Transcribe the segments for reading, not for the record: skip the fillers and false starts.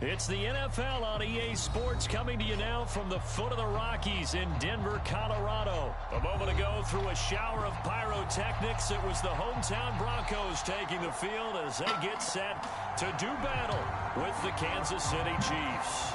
It's the NFL on EA Sports coming to you now from the foot of the Rockies in Denver, Colorado. A moment ago, through a shower of pyrotechnics, it was the hometown Broncos taking the field as they get set to do battle with the Kansas City Chiefs.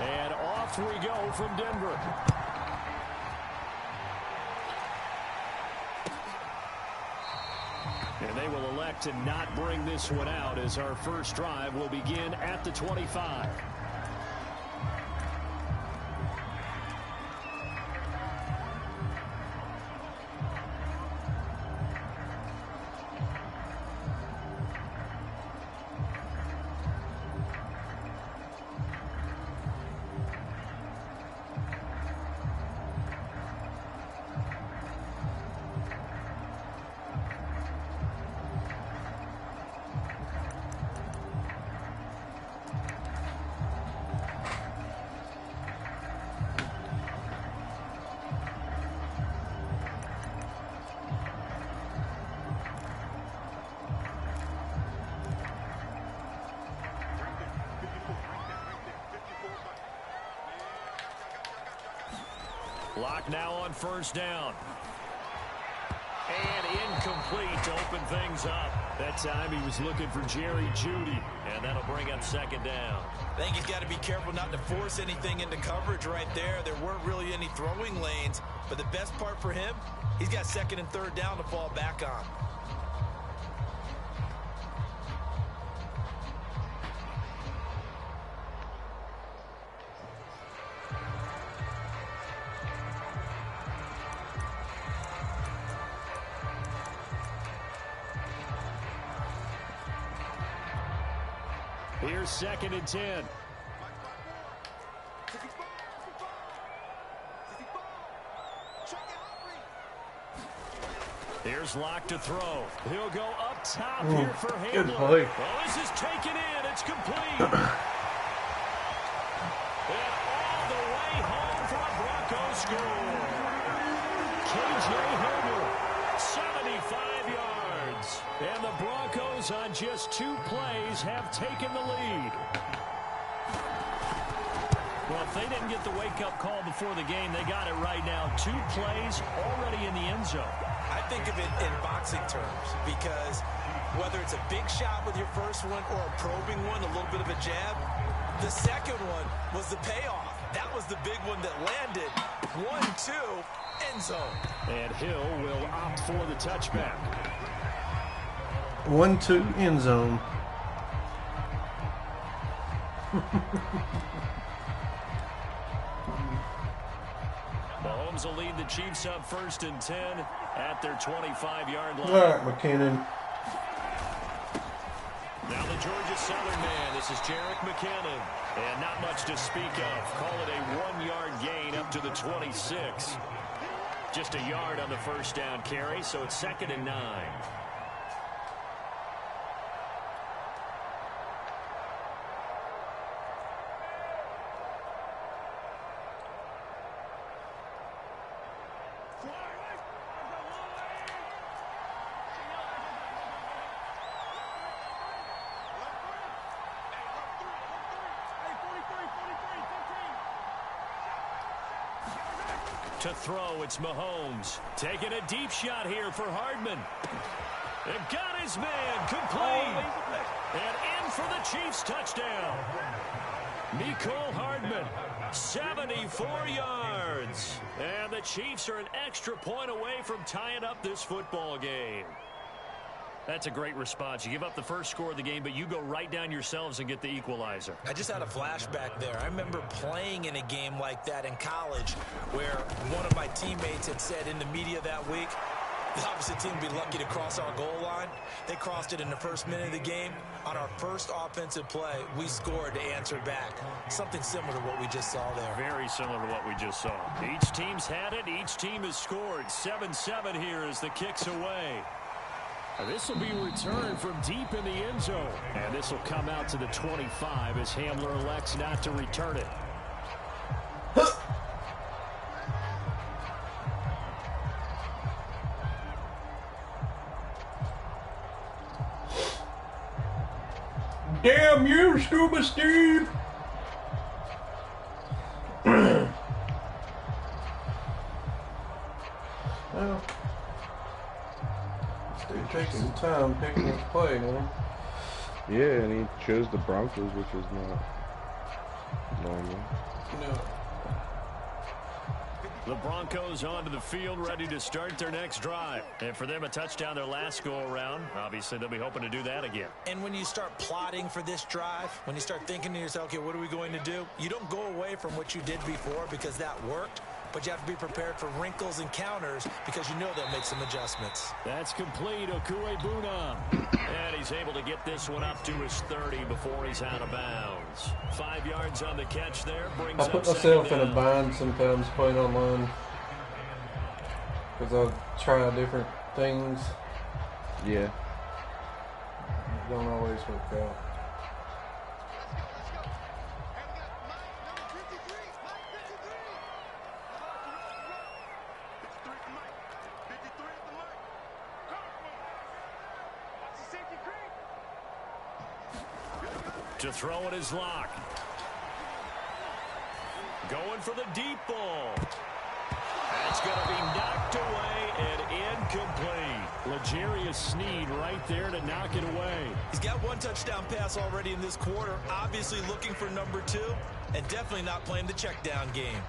And off we go from Denver. And they will elect to not bring this one out as our first drive will begin at the 25. Lock now on first down. And incomplete to open things up. That time he was looking for Jerry Jeudy, and that'll bring up second down. I think he's got to be careful not to force anything into coverage right there. There weren't really any throwing lanes, but the best part for him, he's got second and third down to fall back on. Here's second and 10. Here's Locke to throw. He'll go up top here for Handler. Oh, this is taken in. It's complete. And all the way home for a Broncos score. K.J. Handler, 75 yards. And the Broncos on just 2 plays have taken the lead. Well, if they didn't get the wake-up call before the game, they got it right now. 2 plays already in the end zone. I think of it in boxing terms because whether it's a big shot with your first one or a probing one, a little bit of a jab, the second one was the payoff. That was the big one that landed. 1-2, end zone. And Hill will opt for the touchback. 1-2 end zone. Mahomes will lead the Chiefs up first and 10 at their 25-yard line. All right, McKinnon. Now the Georgia Southern man. This is Jerick McKinnon. And not much to speak of. Call it a 1-yard gain up to the 26. Just a yard on the first down carry, so it's second and 9. To throw, it's Mahomes. Taking a deep shot here for Hardman. They've got his man complete. And in for the Chiefs touchdown. Mecole Hardman, 74 yards. And the Chiefs are an extra point away from tying up this football game. That's a great response. You give up the first score of the game, but you go right down yourselves and get the equalizer. I just had a flashback there. I remember playing in a game like that in college where one of my teammates had said in the media that week, The opposite team would be lucky to cross our goal line. They crossed it in the first minute of the game. On our first offensive play, we scored to answer back. Something similar to what we just saw there. Very similar to what we just saw. Each team's had it. Each team has scored. 7-7 here as the kick's away. This will be returned from deep in the end zone. And this will come out to the 25 as Hamler elects not to return it. Damn you, Scuba Steve! Well, Steve takes some time picking his play, man. Yeah, and he chose the Broncos, which is not normal. No. The Broncos onto the field, ready to start their next drive. And for them, a touchdown their last go-around. Obviously, they'll be hoping to do that again. And when you start plotting for this drive, when you start thinking to yourself, okay, what are we going to do? You don't go away from what you did before because that worked. But you have to be prepared for wrinkles and counters because you know they'll make some adjustments. That's complete. Okuebuna. And he's able to get this one up to his 30 before he's out of bounds. 5 yards on the catch there. Brings I put myself in a bind sometimes playing online because I'll try different things. Yeah. Don't always work out. To throw it is Locke. Going for the deep ball. That's going to be knocked away and incomplete. L'Jarius Sneed right there to knock it away. He's got one touchdown pass already in this quarter. Obviously looking for number 2 and definitely not playing the check down game.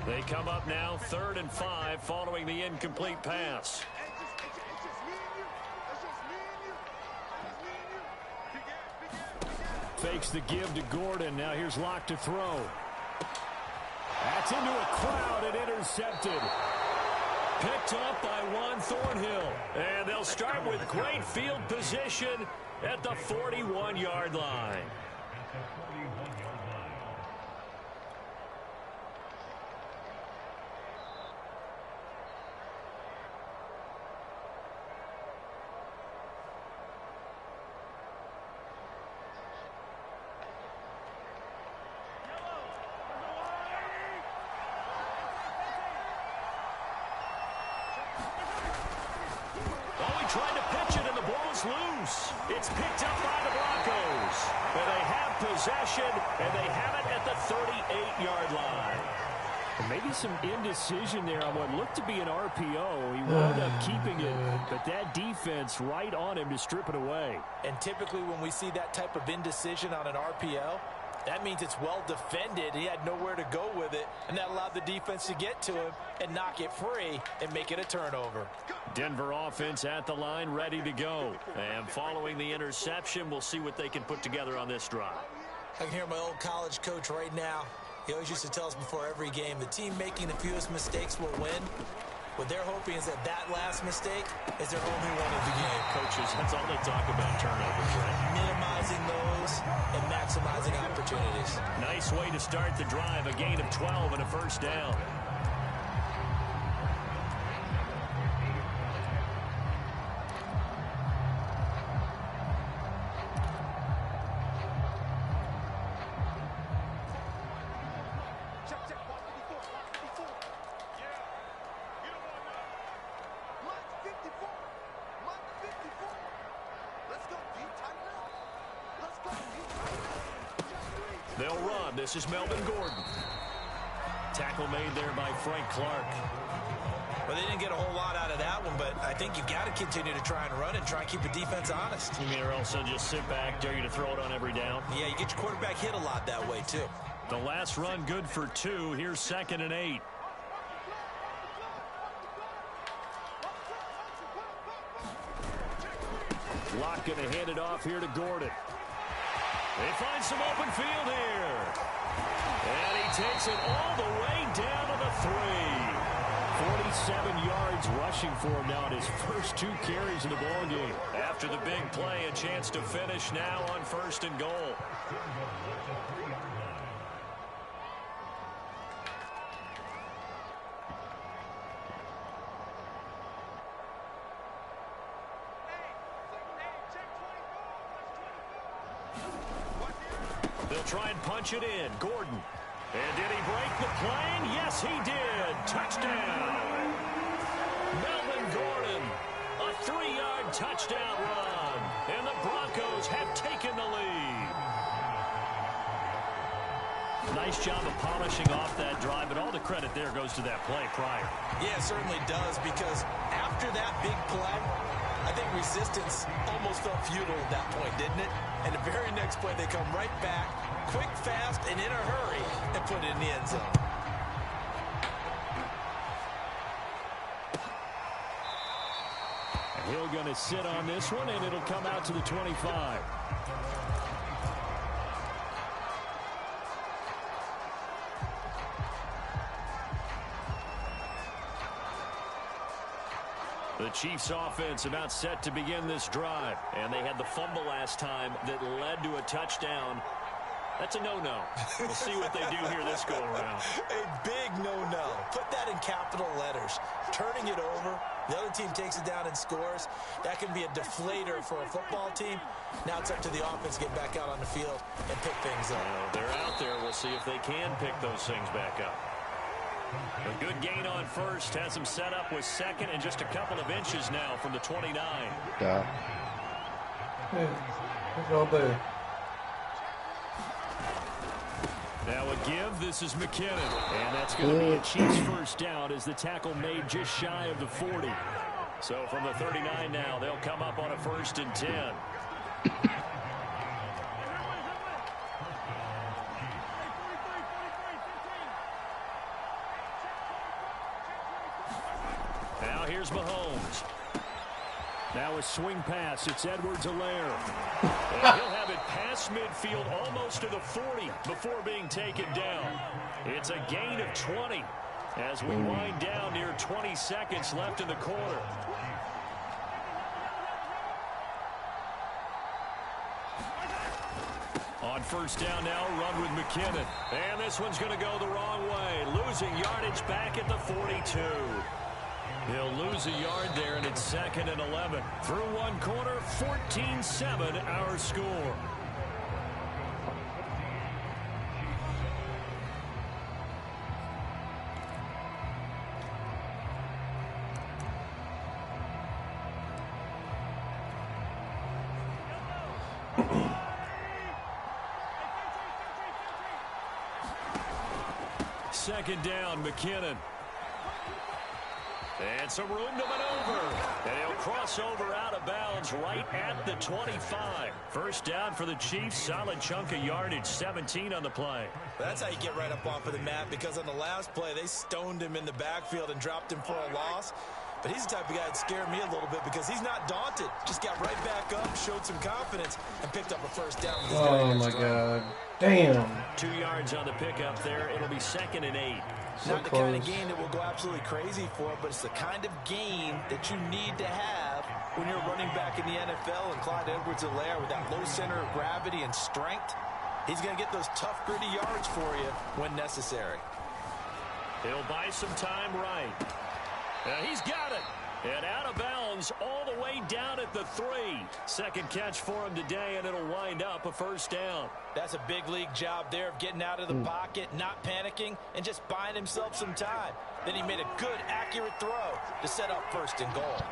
They come up now 3rd and 5 following the incomplete pass. Fakes the give to Gordon. Now here's Locke to throw. That's into a crowd and intercepted. Picked up by Juan Thornhill. And they'll start with great field position at the 41-yard line. Trying to pitch it, and the ball's loose. It's picked up by the Broncos. And they have possession, and they have it at the 38-yard line. And maybe some indecision there on what looked to be an RPO. He wound up keeping it, but that defense right on him to strip it away. And typically when we see that type of indecision on an RPO, that means it's well defended. He had nowhere to go with it, and that allowed the defense to get to him and knock it free and make it a turnover. Denver offense at the line, ready to go. And following the interception, we'll see what they can put together on this drive. I can hear my old college coach right now. He always used to tell us before every game, the team making the fewest mistakes will win. What they're hoping is that that last mistake is their only one of the game. Coaches, that's all they talk about, turnovers, right? Minimizing those and maximizing opportunities. Nice way to start the drive, a gain of 12 and a first down. They'll run. This is Melvin Gordon. Tackle made there by Frank Clark. But they didn't get a whole lot out of that problem, but I think you've got to continue to try and run and try and keep the defense honest. You mean, or also just sit back, dare you to throw it on every down? Yeah, you get your quarterback hit a lot that way, too. The last run good for 2. Here's 2nd and 8. Locke going to hand it off here to Gordon. They find some open field here. And he takes it all the way down to the 3. 47 yards rushing for him now in his first 2 carries in the ballgame. After the big play, a chance to finish now on 1st and goal. They'll try and punch it in. Gordon. And did he break the plane? Yes, he did. Touchdown. Melvin Gordon. A 3-yard touchdown run. And the Broncos have taken the lead. Nice job of polishing off that drive, but all the credit there goes to that play prior. Yeah, it certainly does, because after that big play, I think resistance almost felt futile at that point, didn't it? And the very next play, they come right back, quick, fast, and in a hurry, and put it in the end zone. Hill going to sit on this one, and it'll come out to the 25. The Chiefs offense about set to begin this drive. And they had the fumble last time that led to a touchdown. That's a no-no. We'll see what they do here this go-around. A big no-no. Put that in capital letters. Turning it over, the other team takes it down and scores. That can be a deflator for a football team. Now it's up to the offense to get back out on the field and pick things up. They're out there. We'll see if they can pick those things back up. A good gain on 1st. Has them set up with 2nd and just a couple of inches now from the 29. Yeah. It's all there. Now a give. This is McKinnon. And that's going to be a Chiefs 1st down as the tackle made just shy of the 40. So from the 39 now, they'll come up on a 1st and 10. Now here's Mahomes. Now a swing pass. It's Edwards-Helaire. And he'll have it past midfield almost to the 40 before being taken down. It's a gain of 20 as we wind down near 20 seconds left in the quarter. On 1st down now, run with McKinnon. And this one's going to go the wrong way. Losing yardage back at the 42. He'll lose a yard there, and it's 2nd and 11. Through one quarter, 14-7 our score. Second down, McKinnon. And some room to maneuver. And he'll cross over out of bounds right at the 25. 1st down for the Chiefs. Solid chunk of yardage. 17 on the play. That's how you get right up off of the mat, because on the last play, they stoned him in the backfield and dropped him for a loss. But he's the type of guy that scared me a little bit, because he's not daunted. Just got right back up, showed some confidence, and picked up a 1st down. With his Oh, my God. Damn. 2 yards on the pickup there. It'll be 2nd and 8. So Not the close. kind of game that we'll go absolutely crazy for, but it's the kind of game that you need to have when you're running back in the NFL. And Clyde Edwards-Helaire, with that low center of gravity and strength, he's going to get those tough, gritty yards for you when necessary. He'll buy some time right. He's got it. And out of bounds all the way down at the 3. Second catch for him today, and it'll wind up a 1st down. That's a big league job there of getting out of the pocket, not panicking, and just buying himself some time. Then he made a good, accurate throw to set up 1st and goal.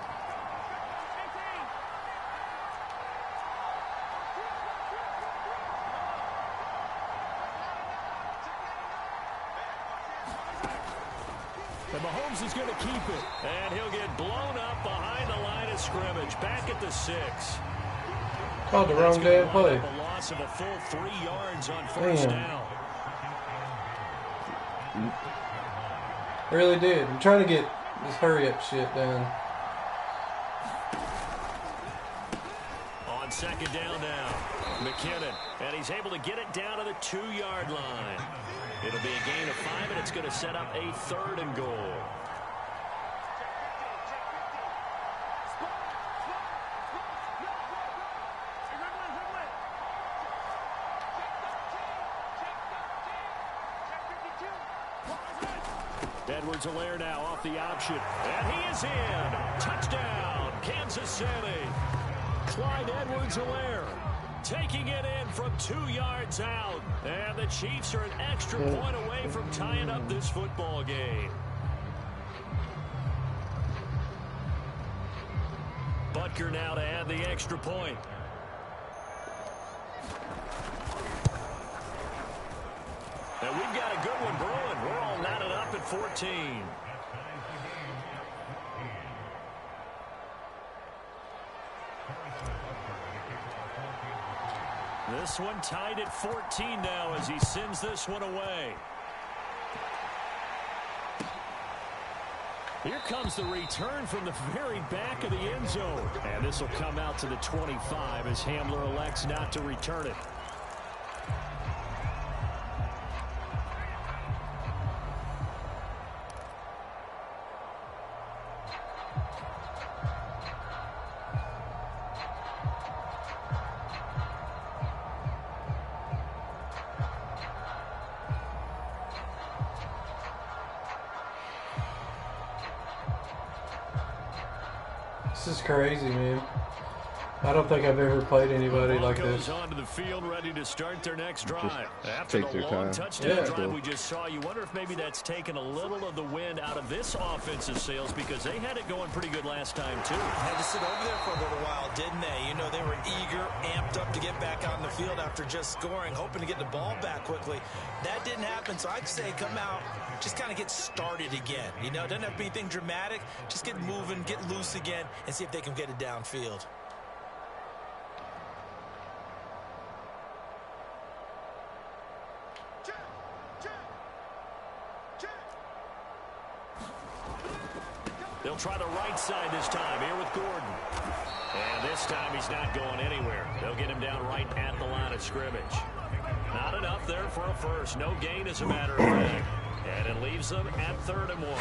And Mahomes is going to keep it. And he'll get blown up by of scrimmage, back at the 6. Called the wrong damn play. A loss of a full 3 yards on first down. Really did. I'm trying to get this hurry up shit done. On second down now, McKinnon, and he's able to get it down to the 2-yard line. It'll be a gain of 5, and it's going to set up a 3rd and goal. Edwards-Helaire now off the option, and he is in. Touchdown, Kansas City. Clyde Edwards-Helaire taking it in from 2 yards out. And the Chiefs are an extra point away from tying up this football game. Butker now to add the extra point. And we've got a good one brewing. We're all knotted up at 14. This one tied at 14 now as he sends this one away. Here comes the return from the very back of the end zone. And this will come out to the 25 as Hamler elects not to return it. This is crazy, man. I don't think I've ever played anybody like this. Onto the field, ready to start their next drive. After take the their long time. touchdown drive we just saw, you wonder if maybe that's taken a little of the wind out of this offensive sails because they had it going pretty good last time too. Had to sit over there for a little while, didn't they? You know, they were eager, amped up to get back on the field after just scoring, hoping to get the ball back quickly. That didn't happen, so I'd say come out, just kind of get started again. You know, it doesn't have to be anything dramatic. Just get moving, get loose again, and see if they can get it downfield. They'll try the right side this time here with Gordon. And this time he's not going anywhere. They'll get him down right at the line of scrimmage. Not enough there for a first. No gain as a matter of fact. And it leaves them at 3rd and 1.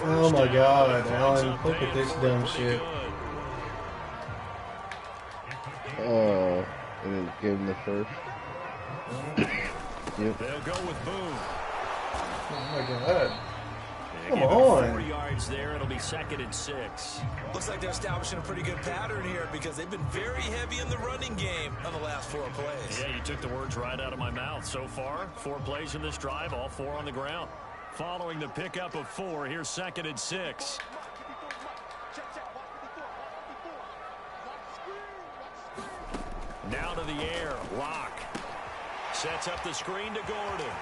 Oh my God, Allen, look at this dumb shit. Oh, and it gave him the first. Yep. They'll go with Boone. Oh my God. Come Give him on. 4 yards there. It'll be 2nd and 6. Looks like they're establishing a pretty good pattern here because they've been very heavy in the running game on the last 4 plays. Yeah, you took the words right out of my mouth. So far, 4 plays in this drive, all 4 on the ground. Following the pickup of 4, here's 2nd and 6. Now to the air, Locke. Sets up the screen to Gordon.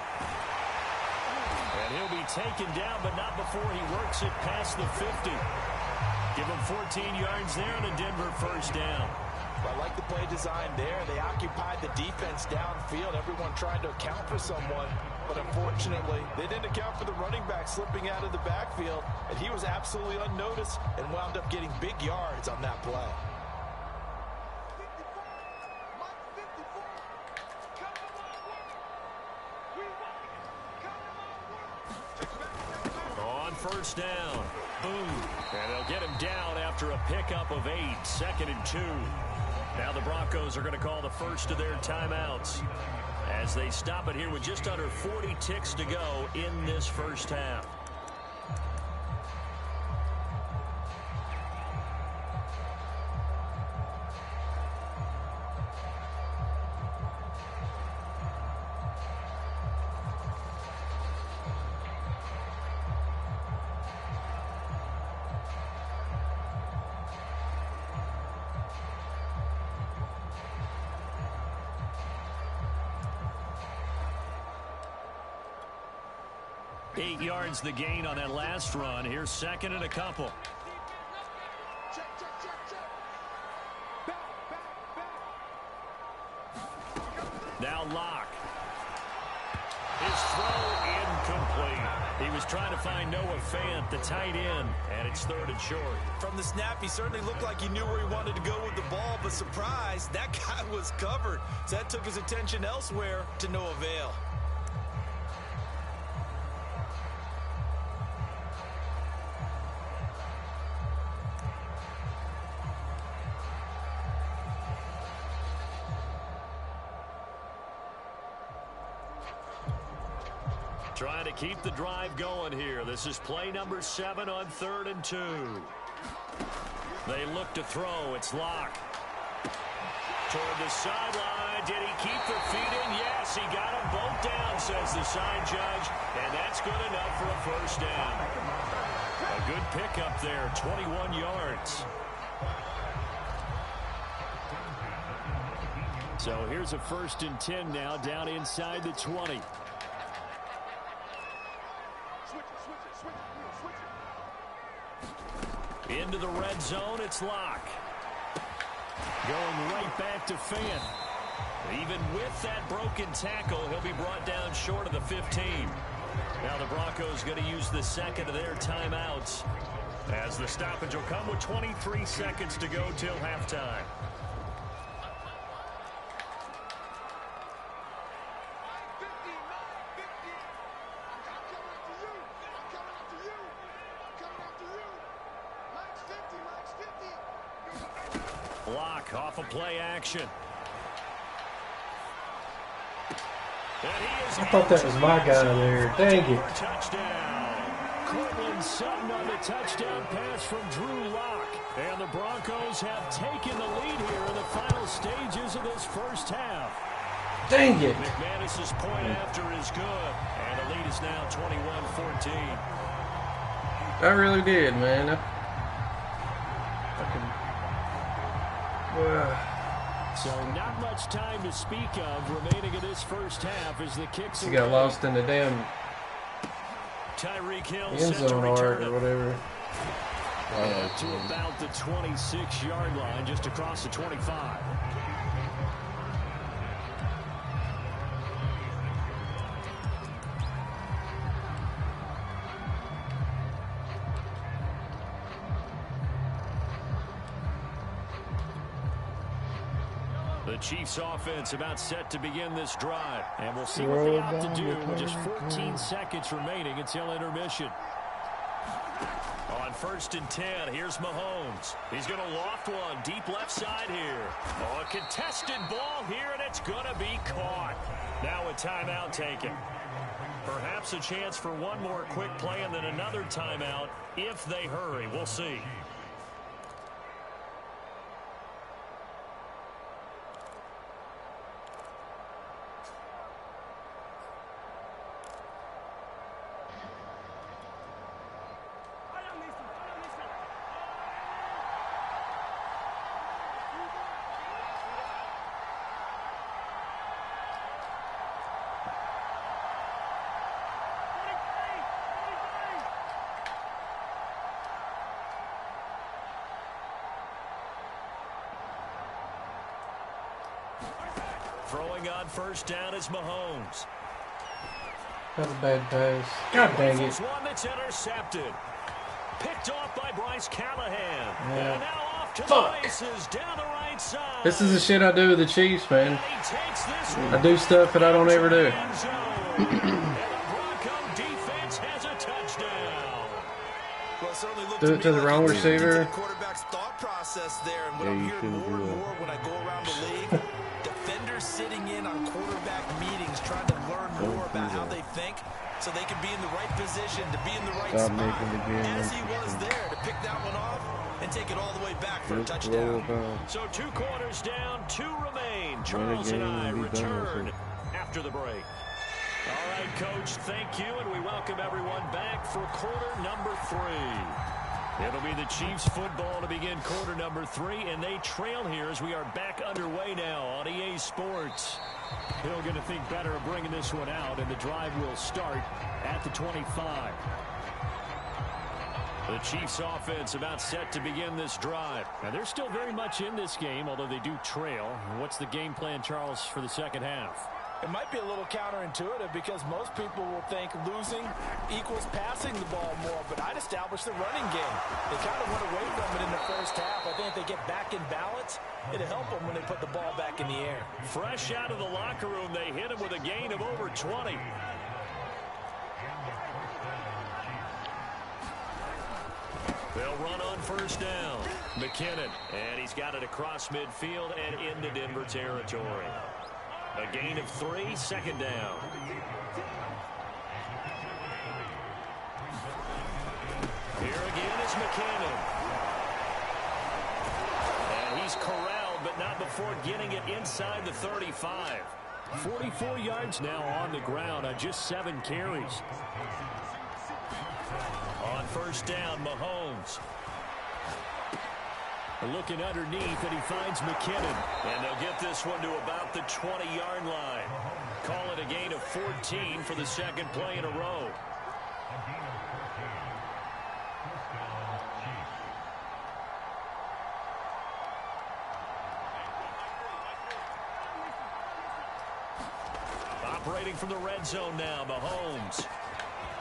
And he'll be taken down, but not before he works it past the 50. Give him 14 yards there and a Denver first down. I like the play design there. They occupied the defense downfield, everyone trying to account for someone. But unfortunately, they didn't account for the running back slipping out of the backfield, and he was absolutely unnoticed and wound up getting big yards on that play. first down. Boom. And they'll get him down after a pickup of 8, 2nd and 2. Now the Broncos are going to call the first of their timeouts as they stop it here with just under 40 ticks to go in this first half. Eight yards the gain on that last run. Here's 2nd and a couple. Now Locke. His throw incomplete. He was trying to find Noah Fant, the tight end, and it's 3rd and short. From the snap, he certainly looked like he knew where he wanted to go with the ball, but surprise, that guy was covered. So that took his attention elsewhere to no avail. Trying to keep the drive going here. This is play number 7 on 3rd and 2. They look to throw. It's Locke. Toward the sideline. Did he keep their feet in? Yes, he got them both down, says the side judge. And that's good enough for a first down. A good pickup there, 21 yards. So here's a 1st and 10 now, down inside the 20. Into the red zone, it's Locke. Going right back to Fant. Even with that broken tackle, he'll be brought down short of the 15. Now the Broncos going to use the 2nd of their timeouts, as the stoppage will come with 23 seconds to go till halftime. Block off of play action. I thought that was my guy there. Dang it. Cortland Sutton on the touchdown pass from Drew Lock. And the Broncos have taken the lead here in the final stages of this first half. Dang it. McManus's point after is good. And the lead is now 21-14. I really did, man. So not much time to speak of remaining in this first half as the kicks he got lost in the damn Tyreek Hill end zone or whatever. To about the 26-yard line, just across the 25. The Chiefs offense about set to begin this drive. And we'll see what they have to do with just 14 seconds remaining until intermission. On 1st and 10, here's Mahomes. He's going to loft one deep left side here. Oh, a contested ball here, and it's going to be caught. Now a timeout taken. Perhaps a chance for one more quick play and then another timeout if they hurry. We'll see. Throwing on 1st down is Mahomes. That's a bad pass. God dang it. One that's intercepted. Picked off by Bryce Callahan. Yeah. And now off to the races down the right side. This is the shit I do with the Chiefs, man. I do stuff that I don't ever do. And the Bronco defense has a touchdown. Well, it certainly looked Do it to the like wrong he tuned into receiver. the quarterback's thought process there. And what I'm hearing more and more when I go around the league, defenders sitting in on quarterback meetings trying to learn more about how they think so they can be in the right position, to be in the right spot, as he was there to pick that one off and take it all the way back for a touchdown. So 2 quarters down, 2 remain. Charles and I return after the break. All right, Coach, thank you, and we welcome everyone back for quarter number 3. It'll be the Chiefs football to begin quarter number 3, and they trail here as we are back underway now on EA Sports. Hill going to think better of bringing this one out, and the drive will start at the 25. The Chiefs offense about set to begin this drive. Now, they're still very much in this game, although they do trail. What's the game plan, Charles, for the second half? It might be a little counterintuitive because most people will think losing equals passing the ball more, but I'd establish the running game. They kind of went away from it in the first half. I think if they get back in balance, it'll help them when they put the ball back in the air. Fresh out of the locker room, they hit him with a gain of over 20. They'll run on first down. McKinnon, and he's got it across midfield and into Denver territory. A gain of 3, second down. Here again is McKinnon. And he's corralled, but not before getting it inside the 35. 44 yards now on the ground on just 7 carries. On first down, Mahomes. Looking underneath, and he finds McKinnon. And they'll get this one to about the 20-yard line. Call it a gain of 14 for the second play in a row. Operating from the red zone now, Mahomes.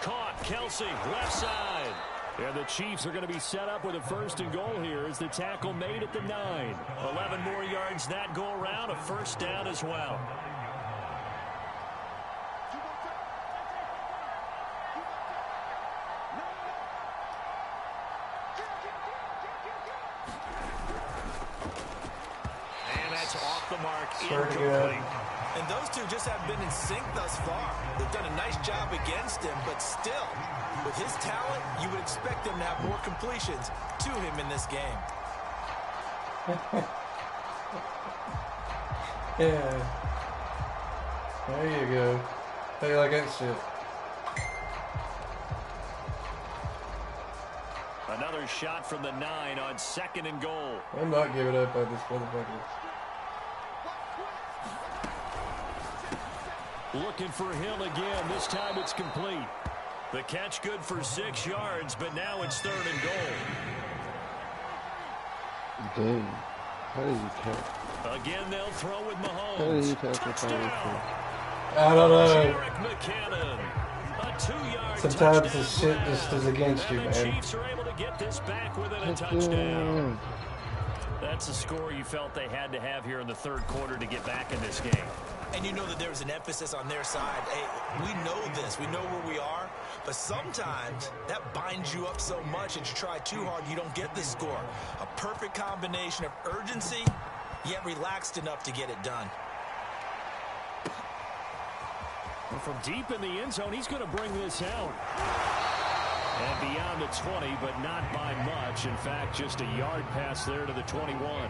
Caught, Kelsey, left side. And the Chiefs are going to be set up with a first and goal here as the tackle made at the 9. 11 more yards that go around, a first down as well. And that's off the mark, incomplete. And those two just have been in sync thus far. They've done a nice job against him, but still, with his talent, you would expect him to have more completions to him in this game. Yeah. There you go. How you like that shit? Another shot from the 9 on second and goal. I'm not giving up by this motherfucker. Looking for Hill again. This time it's complete. The catch good for 6 yards, but now it's third and goal. Dang. How did you catch? Again, they'll throw with Mahomes. How did you catch Touchdown. I don't know. Jerick McKinnon. A 2-yard Sometimes touchdown this shit run. just is against you, And the man. Chiefs are able to get this back within a touchdown. That's a score you felt they had to have here in the third quarter to get back in this game. And you know that there was an emphasis on their side. Hey, we know this. We know where we are. But sometimes that binds you up so much and you try too hard, you don't get this score. A perfect combination of urgency, yet relaxed enough to get it done. And from deep in the end zone, he's going to bring this out. And beyond the 20, but not by much. In fact, just a yard pass there to the 21.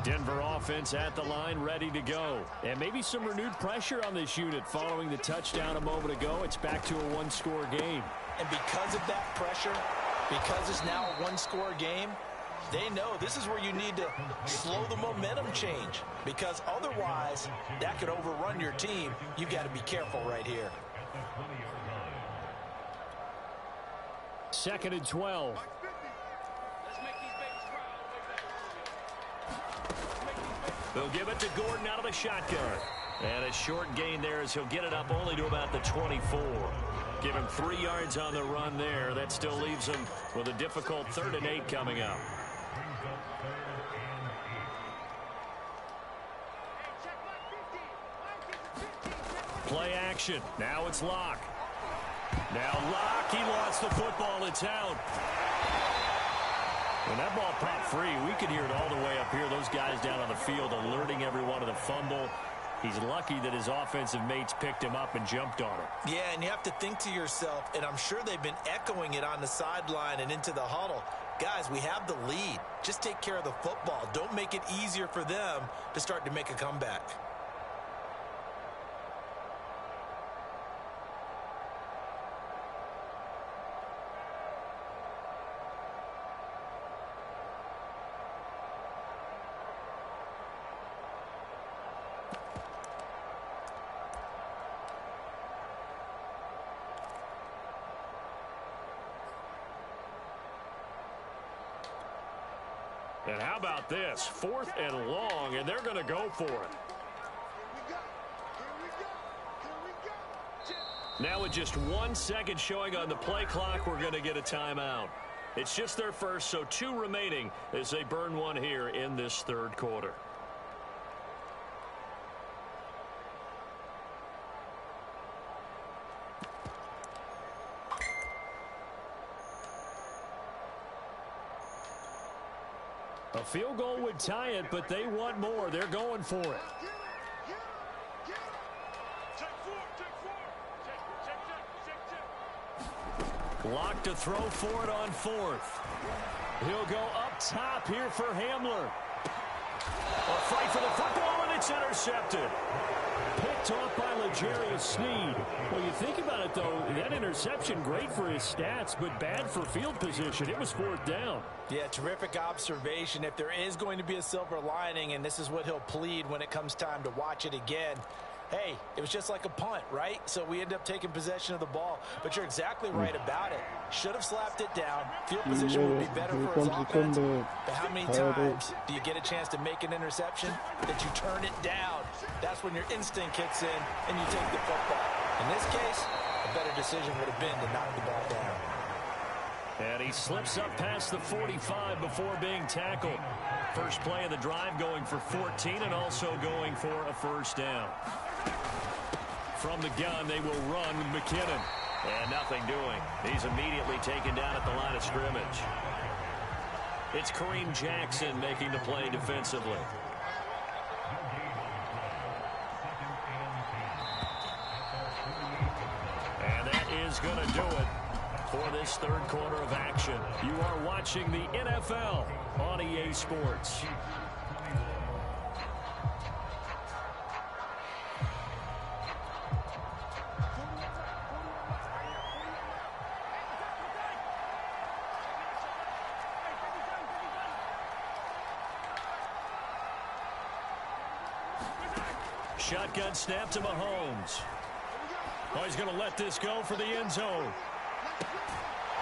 Denver offense at the line, ready to go. And maybe some renewed pressure on this unit following the touchdown a moment ago. It's back to a one-score game. And because of that pressure, because it's now a one-score game, they know this is where you need to slow the momentum change. Because otherwise, that could overrun your team. You've got to be careful right here. 2nd and 12. They'll give it to Gordon out of the shotgun. And a short gain there as he'll get it up only to about the 24. Give him 3 yards on the run there. That still leaves him with a difficult 3rd and 8 coming up. Play action. Now it's Locke. Now Locke, he lost the football. It's out. When that ball popped free, we could hear it all the way up here. Those guys down on the field alerting everyone of the fumble. He's lucky that his offensive mates picked him up and jumped on it. Yeah, and you have to think to yourself, and I'm sure they've been echoing it on the sideline and into the huddle. Guys, we have the lead. Just take care of the football. Don't make it easier for them to start to make a comeback. And how about this? 4th and long, and they're going to go for it. Now with just 1 second showing on the play clock, we're going to get a timeout. It's just their first, so 2 remaining as they burn one here in this 3rd quarter. A field goal would tie it, but they want more. They're going for it. Locke to throw for it on 4th. He'll go up top here for Hamler. A fight for the football, and it's intercepted. Picked off by L'Jarius Sneed. Well, you think about it, though, that interception, great for his stats, but bad for field position. It was 4th down. Yeah, terrific observation. If there is going to be a silver lining, and this is what he'll plead when it comes time to watch it again, hey, it was just like a punt, right? So we end up taking possession of the ball. But you're exactly right about it. Should have slapped it down. Field position would be better for his offense. But how many times do you get a chance to make an interception that you turn it down? That's when your instinct kicks in and you take the football. In this case, a better decision would have been to knock the ball down. And he slips up past the 45 before being tackled. First play of the drive going for 14 and also going for a 1st down. From the gun, they will run with McKinnon. And nothing doing. He's immediately taken down at the line of scrimmage. It's Kareem Jackson making the play defensively. And that is going to do it for this 3rd quarter of action. You are watching the NFL on EA Sports. Shotgun snap to Mahomes. Oh, he's going to let this go for the end zone. And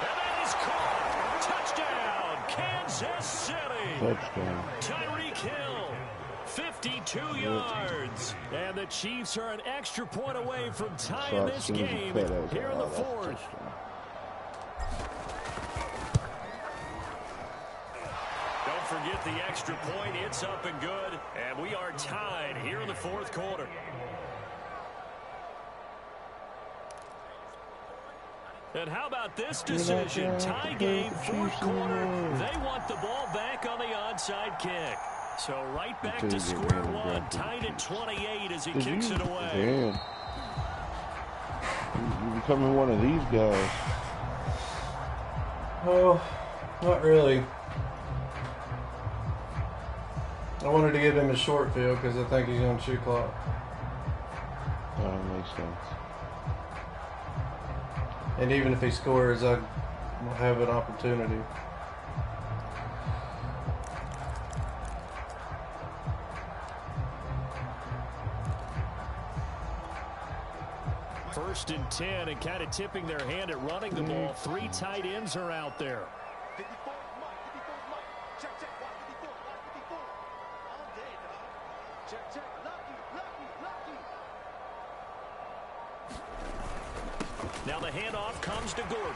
that is caught. Touchdown, Kansas City. Touchdown. Tyreek Hill, 52 yards. And the Chiefs are an extra point away from tying this game here in the 4th. Don't forget the extra point. It's up and good. And we are tied here in the 4th quarter. And how about this decision? Tie game, 4th quarter. They want the ball back on the onside kick. So right back to square one, tied at 28 as he kicks it away. Damn. You're becoming one of these guys. Oh, not really. I wanted to give him a short field because I think he's on shoot clock. That makes sense. And even if he scores, I will have an opportunity. First and 10, and kind of tipping their hand at running the ball. 3 tight ends are out there. Now the handoff comes to Gordon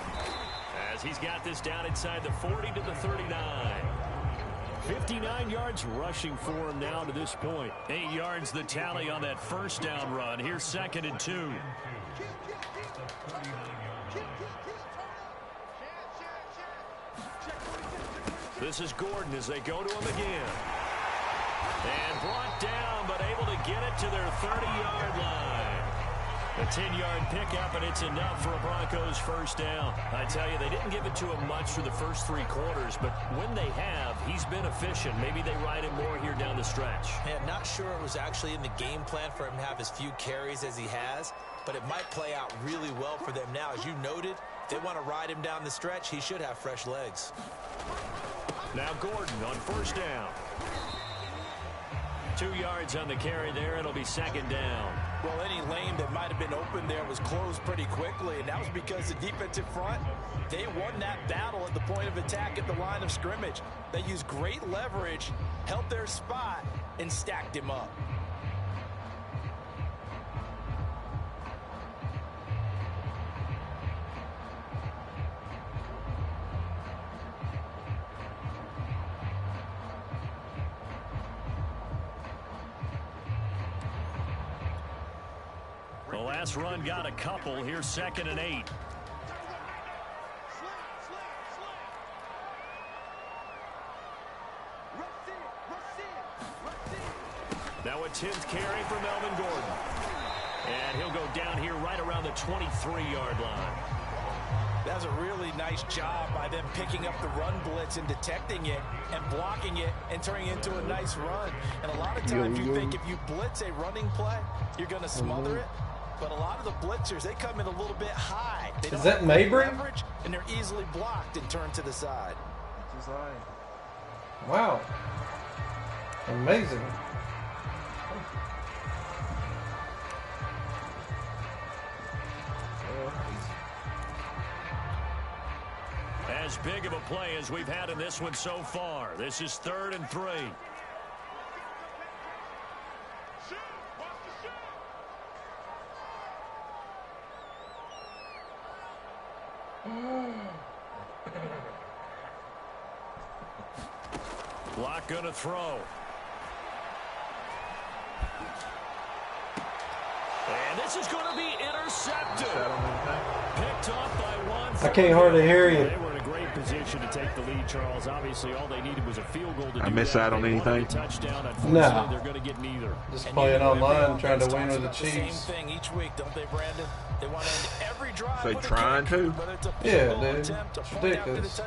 as he's got this down inside the 40 to the 39. 59 yards rushing for him now to this point. 8 yards the tally on that first down run. Here's 2nd and 2. This is Gordon as they go to him again. And brought down, but able to get it to their 30-yard line. A 10-yard pickup, and it's enough for a Broncos first down. I tell you, they didn't give it to him much for the first 3 quarters, but when they have, he's been efficient. Maybe they ride him more here down the stretch. Yeah, not sure it was actually in the game plan for him to have as few carries as he has, but it might play out really well for them now. As you noted, if they want to ride him down the stretch, he should have fresh legs. Now Gordon on first down. 2 yards on the carry there. It'll be 2nd down. Well, any lane that might have been open there was closed pretty quickly, and that was because the defensive front, they won that battle at the point of attack at the line of scrimmage. They used great leverage, held their spot, and stacked him up. The last run got a couple. Here's 2nd and 8. Now a 10th carry for Melvin Gordon. And he'll go down here right around the 23-yard line. That was a really nice job by them picking up the run blitz and detecting it and blocking it and turning it into a nice run. And a lot of times you think if you blitz a running play, you're going to smother it. But a lot of the blitzers, they come in a little bit high. They Is that Mabry? Leverage, and they're easily blocked and turned to the side. Wow. Amazing. As big of a play as we've had in this one so far. This is 3rd and 3. Block gonna throw. And this is going to be intercepted. Picked off by one. I can't hardly hear you. They were in a great position to take the lead, Charles. Obviously, all they needed was a field goal to do I miss out on anything? Touchdown. No. They're going to get neither. Just playing online, trying to win with the Chiefs. Same thing each week, don't they, Brandon? They want to end every drive. They trying to? Yeah, dude. It's ridiculous.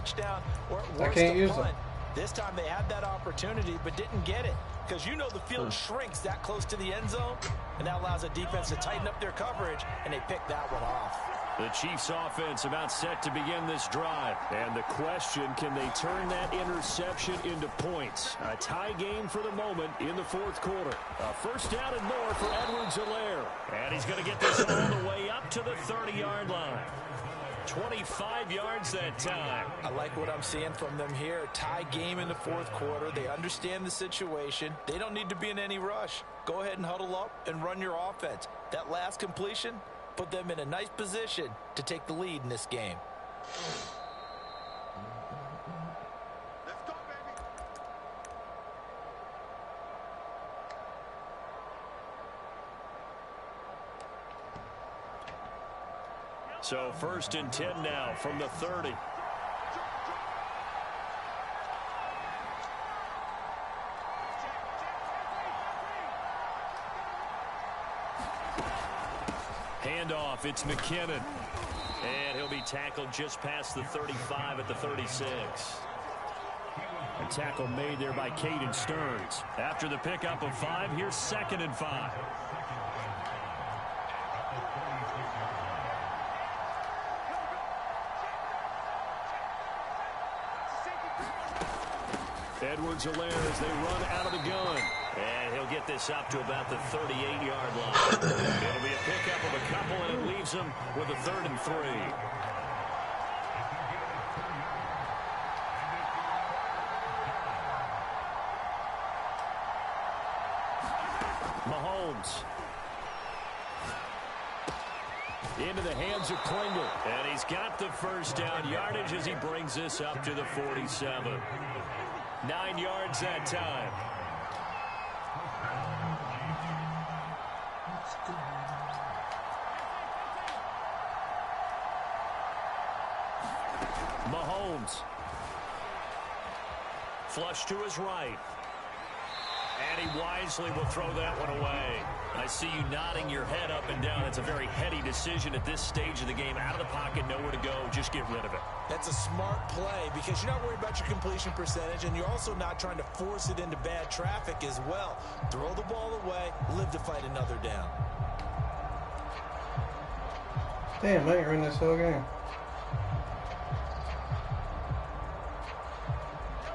I can't use them. This time they had that opportunity but didn't get it because you know the field shrinks that close to the end zone, and that allows the defense to tighten up their coverage, and they pick that one off. The Chiefs offense about set to begin this drive. And the question, can they turn that interception into points? A tie game for the moment in the 4th quarter. A first down and more for Edwards-Helaire. And he's going to get this all the way up to the 30-yard line. 25 yards that time. I like what I'm seeing from them here. Tie game in the 4th quarter. They understand the situation. They don't need to be in any rush. Go ahead and huddle up and run your offense. That last completion put them in a nice position to take the lead in this game. Let's go, baby. So 1st and 10 now from the 30. Handoff, it's McKinnon. And he'll be tackled just past the 35 at the 36. A tackle made there by Caden Stearns. After the pickup of 5, here's 2nd and 5. Edwards-Helaire as they run out of the gun. And he'll get this up to about the 38-yard line. It'll be a pickup of a couple, and it leaves leaves them with a 3rd and 3. Mahomes. Into the hands of Klingel. And he's got the first down yardage as he brings this up to the 47. 9 yards that time. Mahomes. Flush to his right. And he wisely will throw that one away. I see you nodding your head up and down. It's a very heady decision at this stage of the game. Out of the pocket, nowhere to go. Just get rid of it. That's a smart play because you're not worried about your completion percentage, and you're also not trying to force it into bad traffic as well. Throw the ball away, live to fight another down. Damn, mate, you're in this whole game.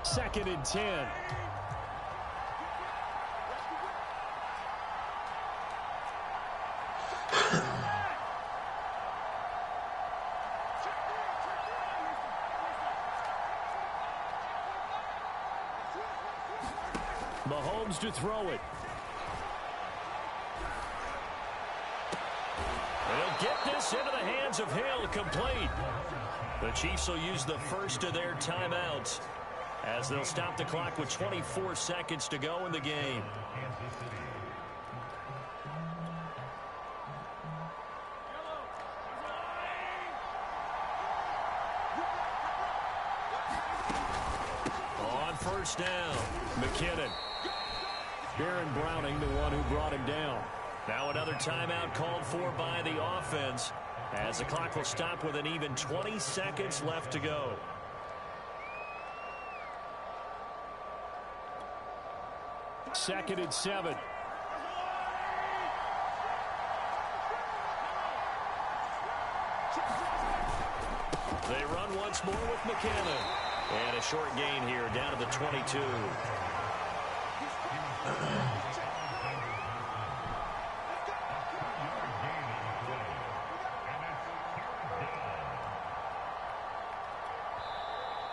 2nd and 10. Mahomes to throw it. They'll get this into the hands of Hill, complete. The Chiefs will use the first of their timeouts as they'll stop the clock with 24 seconds to go in the game. On first down, McKinnon. Baron Browning, the one who brought him down. Now another timeout called for by the offense as the clock will stop with an even 20 seconds left to go. Second and 7. They run once more with McKinnon. And a short gain here down to the 22.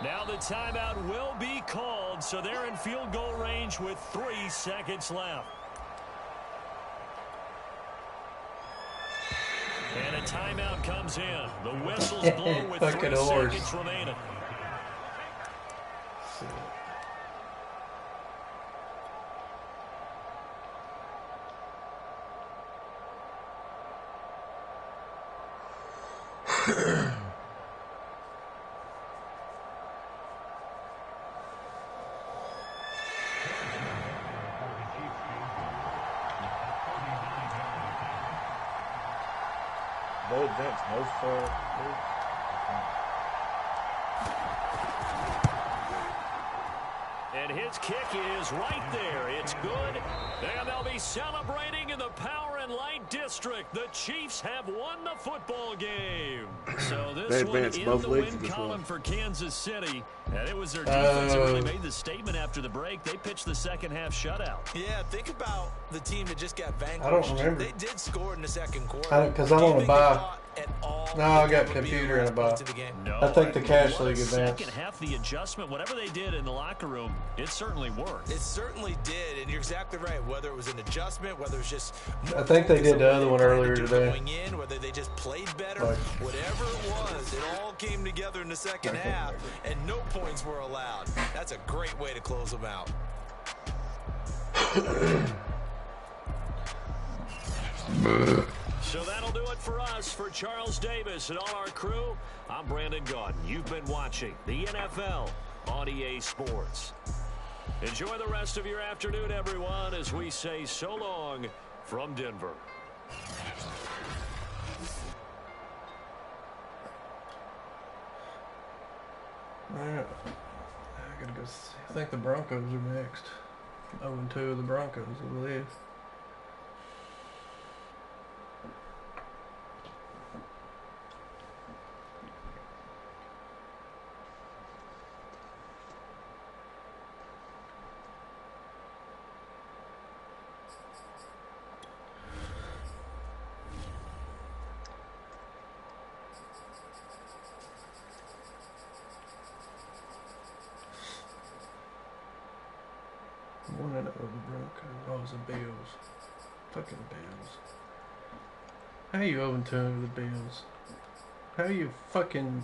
Now the timeout will be called, so they're in field goal range with 3 seconds left. And a timeout comes in. The whistle's blown with 3 seconds remaining. No advance, no fair. And his kick is right there. It's good. And they'll be celebrating in the Power and Light District. The Chiefs have won the football game. So this one in the win column for Kansas City. And it was their defense that really made the statement after the break. They pitched the second half shutout. Yeah, think about the team that just got vanquished. I don't remember. They did score in the second quarter. Because I'm on a bye. No, I got computer in a bye. No, I think the cash league advanced. Second half, the adjustment, whatever they did in the locker room, it certainly worked. It certainly did, and you're exactly right. Whether it was an adjustment, whether it was just I think they did the other one earlier today. Going in, whether they just played better, whatever it was, it all came together in the second half, and no points were allowed. That's a great way to close them out. So that'll do it for us. For Charles Davis and all our crew, I'm Brandon Gaudin. You've been watching the NFL on EA Sports. Enjoy the rest of your afternoon, everyone, as we say so long from Denver. All right. I gotta go see. I think the Broncos are next. 0-2 of the Broncos, I believe. 1-0 the Broncos. Oh, it's the Bills. Fucking Bills. How are you 0-2 the Bills? How are you fucking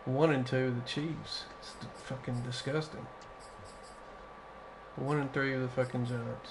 1-2 the Chiefs? It's fucking disgusting. 1-3 of the fucking Giants.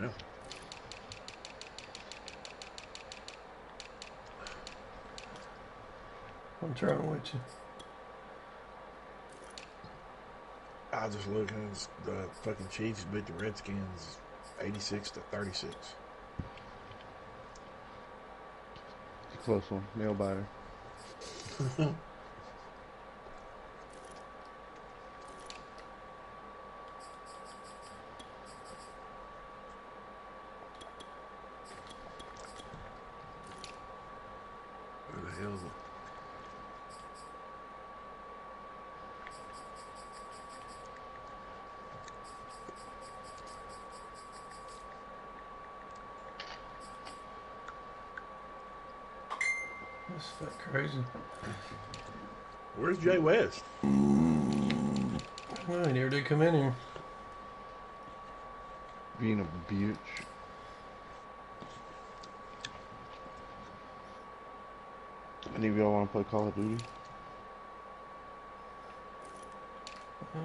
Yeah. I'm trying with you. I was just looking. The fucking Chiefs beat the Redskins 86-36. It's a close one. Nail biter. Where the hell is it? That's fucking crazy. Where's Jay West? Well, he never did come in here. Being a bitch. Any of y'all want to play Call of Duty? I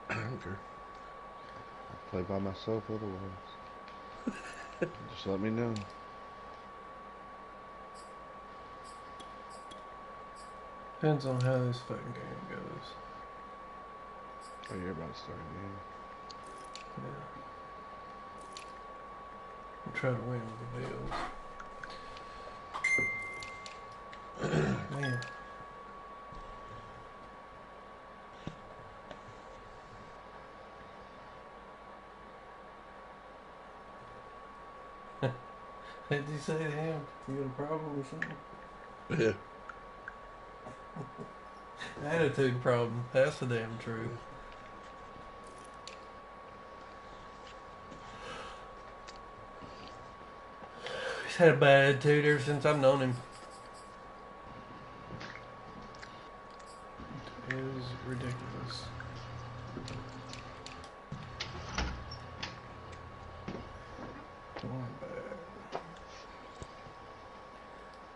don't care. I'll play by myself otherwise. Just let me know. Depends on how this fucking game goes. Oh, you're about to start again. Yeah. I'm trying to win with the Bills. Man. Did you say to him, you got a problem or something? Yeah. Attitude problem. That's the damn truth. He's had a bad attitude ever since I've known him. It is ridiculous. Going bad.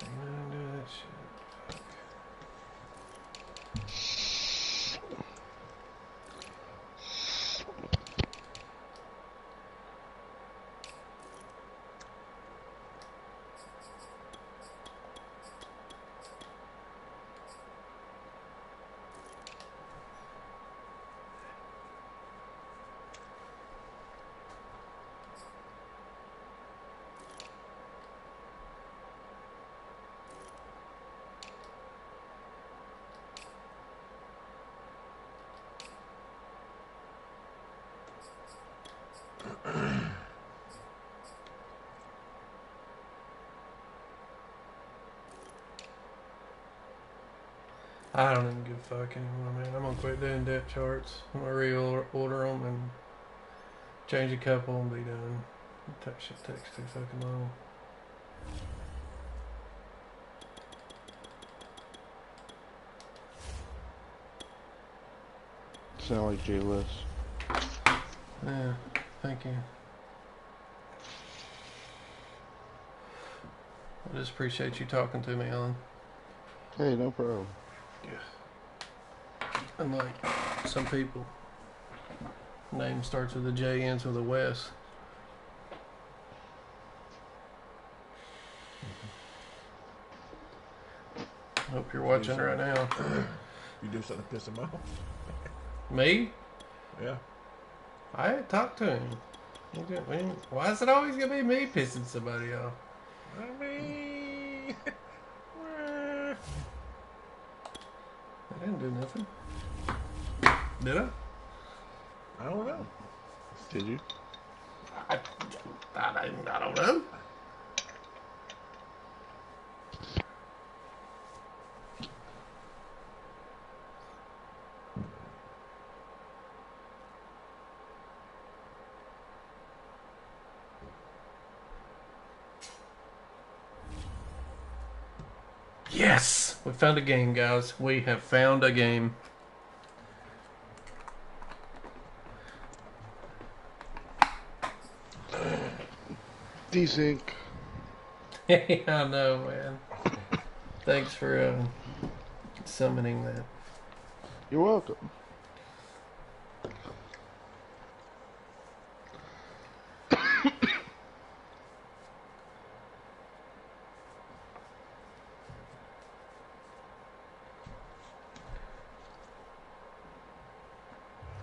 Ain't nothing to do that shit. Fuck. I don't even give a fuck anymore, man. I'm gonna quit doing depth charts. I'm gonna reorder them and change a couple and be done. That shit takes too fucking long. Sound like Jay West. Yeah, thank you. I just appreciate you talking to me, Alan. Hey, no problem. Yeah. Unlike some people, name starts with a J, ends with a West. Hope you're watching right now. You do something to piss him off? Me? Yeah. I ain't talked to him. Why is it always gonna be me pissing somebody off? I mean, I didn't do nothing. Did I? I don't know. Did you? I don't know. Yes! We found a game, guys. We have found a game. Desync. I know, man. Thanks for summoning that. You're welcome.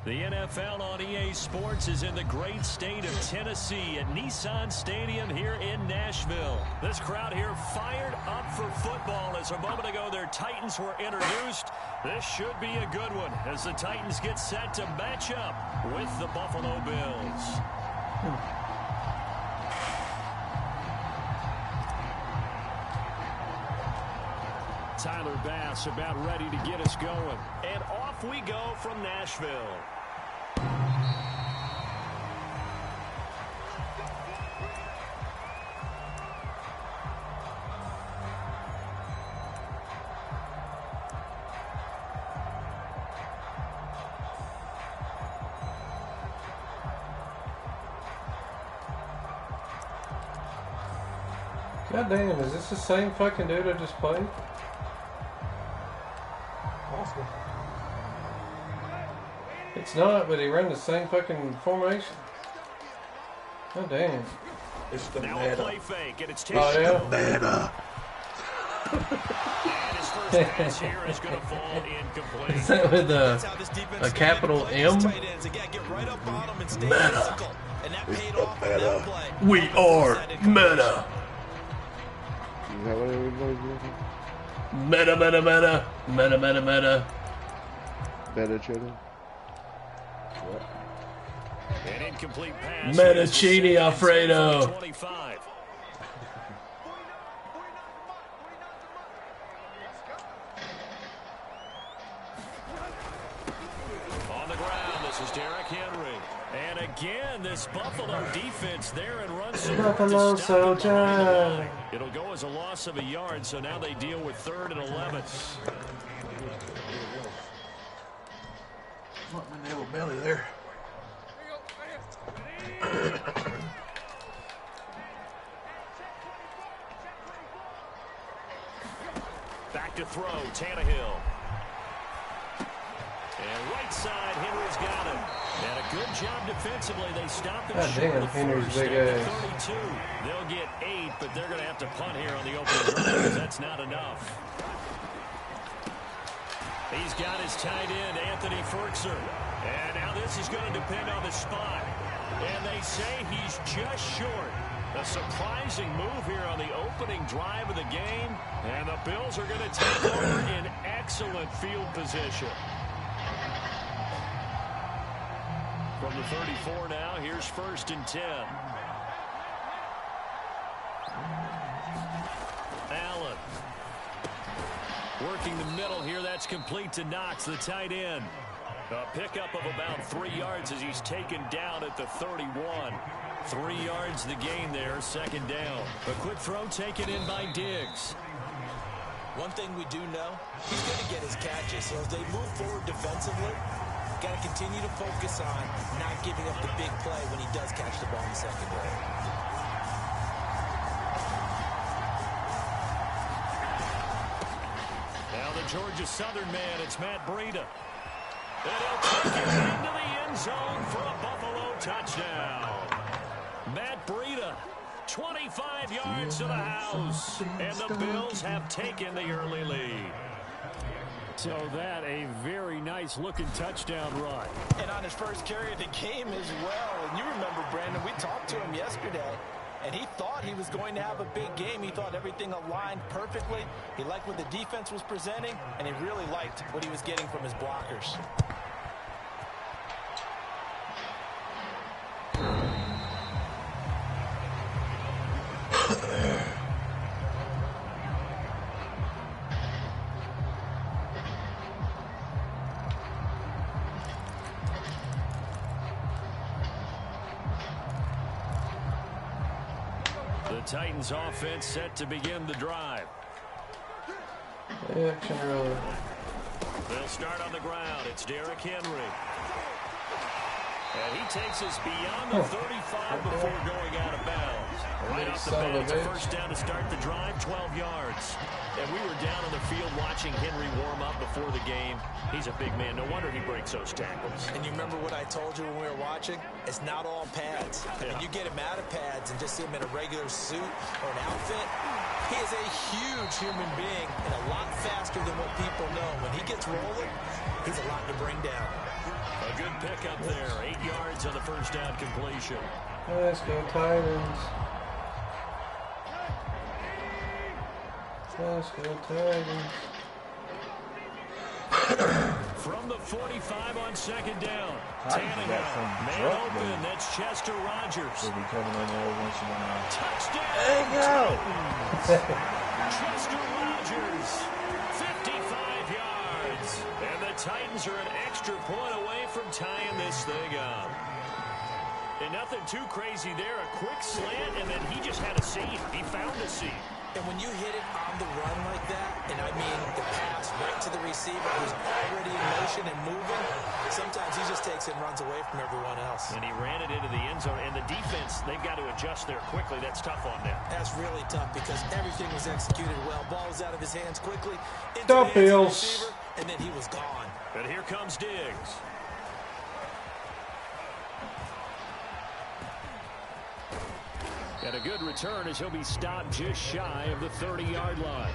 The NFL on EA Sports is in the great state of Tennessee at Nissan Stadium here in Nashville. This crowd here fired up for football as a moment ago their Titans were introduced. This should be a good one as the Titans get set to match up with the Buffalo Bills. Tyler Bass about ready to get us going. And off we go from Nashville. God damn, is this the same fucking dude I just played? Possible. It's not, but he ran the same fucking formation. God damn. It's the Now a meta. play fake, and it's taken. Oh, yeah? Meta. And his first pass here is going to fall incomplete. Is that with That's how this defense a capital plays M? tight ends. Again, get right up on them and stay Meta. physical. And that paid off on that play. We are meta. Is that what everybody's looking? Meta, meta, meta. Meta, meta, meta. Better cheddar? An incomplete pass. Metacini Alfredo. 25. On the ground, this is Derrick Henry. And again, this Buffalo defense there and runs some work Buffalo to stop them behind the Soldier. line. It'll go as a loss of a yard, so now they deal with 3rd and 11. Fuck my nail belly there. Back to throw, Tannehill. And right side, Henry's got him. And a good job defensively. They stopped it God short damn, of Henry's first big at ass. the 32. They'll get 8, but they're going to have to punt here on the opening drive because that's not enough. He's got his tight end, Anthony Ferkser. And now this is going to depend on the spot. And they say he's just short. A surprising move here on the opening drive of the game. And the Bills are going to take over in excellent field position. From the 34 now, here's 1st and 10. Allen. Working the middle here, that's complete to Knox, the tight end. A pickup of about 3 yards as he's taken down at the 31. 3 yards the gain there, 2nd down. A quick throw taken in by Diggs. One thing we do know, he's going to get his catches. So as they move forward defensively, got to continue to focus on not giving up the big play when he does catch the ball in the secondary. Now the Georgia Southern man, it's Matt Breida. And he'll take it into the end zone for a Buffalo touchdown. Matt Breida 25 yards to the house. And the Bills have taken the early lead. So that a very nice looking touchdown run. And on his first carry of the game as well. And you remember, Brandon, we talked to him yesterday, and he thought he was going to have a big game. He thought everything aligned perfectly. He liked what the defense was presenting, and he really liked what he was getting from his blockers. The Titans offense set to begin the drive. Action roll. They'll start on the ground. It's Derrick Henry. And he takes us beyond the 35 before going out of bounds. Right off the bat, it's a first down to start the drive, 12 yards. And we were down on the field watching Henry warm up before the game. He's a big man. No wonder he breaks those tackles. And you remember what I told you when we were watching? It's not all pads. I mean, you get him out of pads and just see him in a regular suit or an outfit. He is a huge human being and a lot faster than what people know. When he gets rolling, he's a lot to bring down. A good pickup there. 8 yards on the first down completion. Let's go Titans. Let's go Titans. From the 45 on second down. Titans got some Man drop open. there. That's Chester Rogers. They'll be coming in there once in a while. Touchdown. There you go. Chester Rogers. 55 yards. And the Titans are an extra point away from tying this thing up. And nothing too crazy there. A quick slant, and then he just had a seam. He found a seam. And when you hit it on the run like that, and I mean the pass right to the receiver who's already in motion and moving, sometimes he just takes it and runs away from everyone else. And he ran it into the end zone. And the defense, they've got to adjust there quickly. That's tough on them. That's really tough because everything was executed well. Ball was out of his hands quickly. Into Stop, the hands of the Bills. receiver, and then he was gone. And here comes Diggs. And a good return as he'll be stopped just shy of the 30-yard line.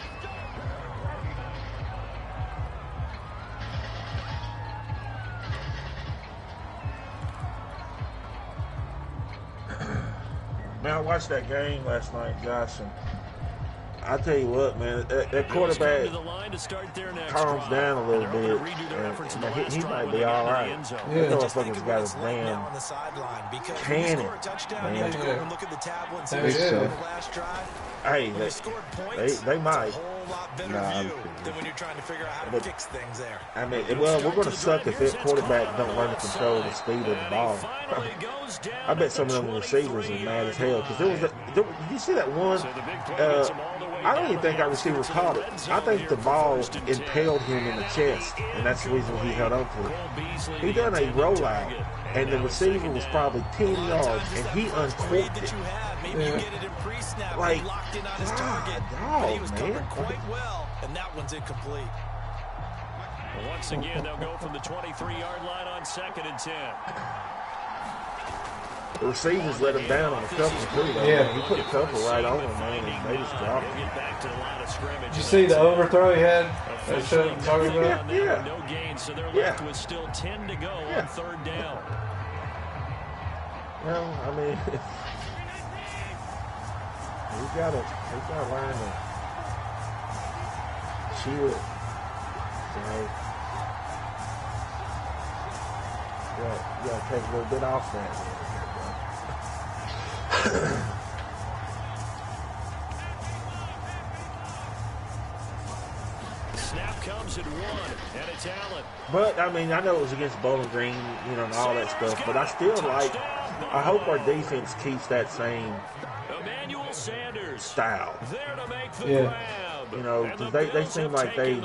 Man, I watched that game last night, Josh, and I tell you what, man, that quarterback calms down a little bit, and he might be all right. That motherfucker's got his damn cannon, man. Hey, they might. Nah, when you're trying to figure out how to fix things there. I mean, well, we're going to suck if this quarterback don't learn to control the speed of the ball. I bet some of them receivers are mad as hell because did you see that one? I don't even think our receiver caught it. I think the ball impaled him in the chest, and that's the reason he held on to it. He done a rollout, and the receiver was probably 10 yards, and he uncorked it. Like, he was covered quite well, and that one's incomplete. Well, once again, they'll go from the 23-yard line on 2nd and 10. The receivers let him down on a couple too, though. Yeah. He put a couple right on him, man, and they just dropped him. Did you see the overthrow he had? That show I'm talking about? Yeah. No gain, so they're left with still 10 to go on 3rd down. Well, I mean, we gotta learn to chill. You gotta take a little bit off that. Snap comes at 1, and it's Allen. But I mean, I know it was against Bowling Green, and all that stuff. But I still I hope our defense keeps that same style. There to make the grab. Because they seem like they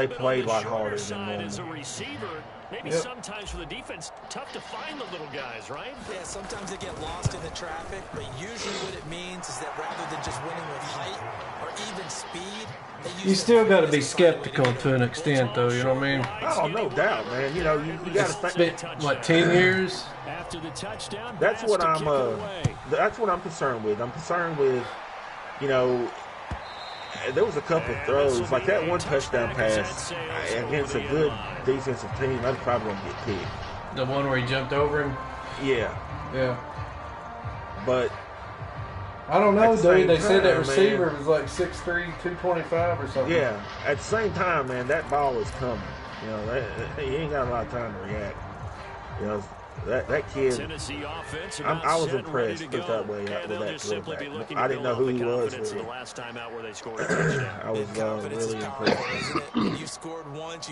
played a lot harder than normal. As a receiver, maybe sometimes for the defense, tough to find the little guys, right? Yeah, sometimes they get lost in the traffic, but usually what it means is that rather than just winning with height or even speed, speed. You still got to be skeptical to an extent, though. You know what I mean? Oh, no doubt, man. You know, you got to think. What, 10 years? That's what I'm concerned with. I'm concerned with, you know, there was a couple of throws, like that one touchdown pass against a good defensive team. That's probably gonna get picked. The one where he jumped over him. Yeah. But I don't know, dude. They said that man, receiver was like 6'3", 225 or something. Yeah. At the same time, man, that ball is coming. You know, he ain't got a lot of time to react. You know, that kid. I was impressed. Put that way with that quarterback. I didn't know who he was. Really. I was really impressed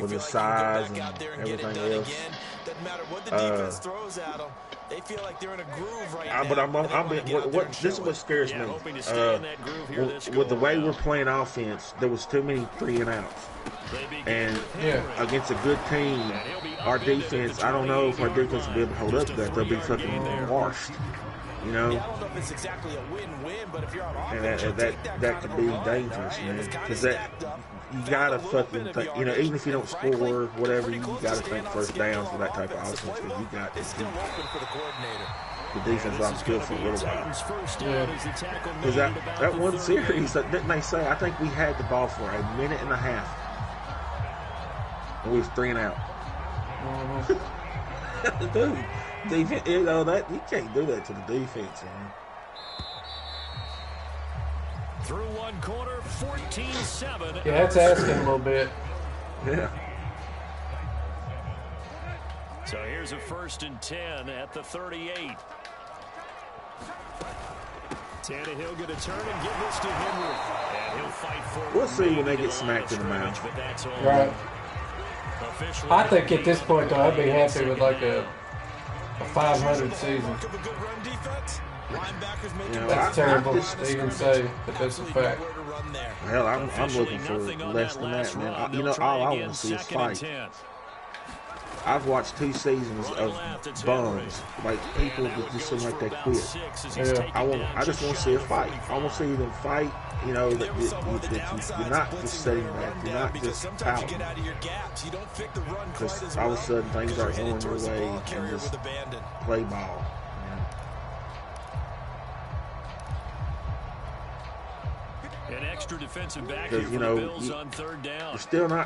with his size and everything else. Doesn't matter what the defense throws at them. They feel like they're in a groove right now. But this is what scares me. With the way we're playing offense, there was too many 3 and outs. And against a good team, our defense, I don't know if our defense will be able to hold up to that. They'll be fucking washed. You know? I don't know if it's exactly a win-win, but if you're on offense, and that could be dangerous, man. Because you gotta fucking think, you know, even if you don't score, whatever, you gotta think first downs for that type of offense. Because you got the defense off the field for a little while. Because that one series, didn't they say? I think we had the ball for a minute and a half, and we was 3 and out. Dude, defense, you know that you can't do that to the defense, man. Through one quarter, 14-7. Yeah, that's asking a little bit. Yeah. So here's a 1st and 10 at the 38. Tannehill going to turn and give this to Henry. And he'll fight for it. We'll see when they get smacked in the mouth. Right. I think at this point, though, I'd be happy with like a 500 season. You know, that's terrible to even say, but that's a fact. Hell, I'm looking for less than that, man. You know, all I want to see is fight. I've watched 2 seasons of bums, like people that just seem like they quit. Yeah. I just want to see a fight. I want to see them fight. You know, that you're not just sitting back, you're not just pouting. Because all of a sudden things aren't going your way and just play ball. An extra defensive back here for the Bills on 3rd down.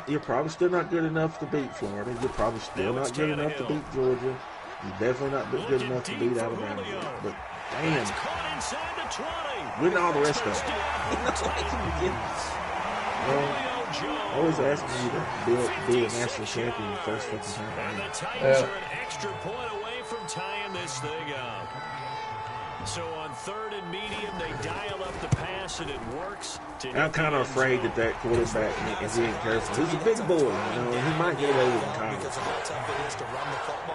You're probably still not good enough to beat Florida. You're probably still not good enough to beat Georgia. You're definitely not good enough to beat Alabama. But damn, win all the rest of them. Always asking you to be a national champion the first fucking time. And the Titans are an extra point away from tying this thing up. So on 3rd and medium, they dial up the pass and it works. I'm kind of afraid that quarterback, if he ain't careful, he's a big boy, you know, and he might get away with it in college.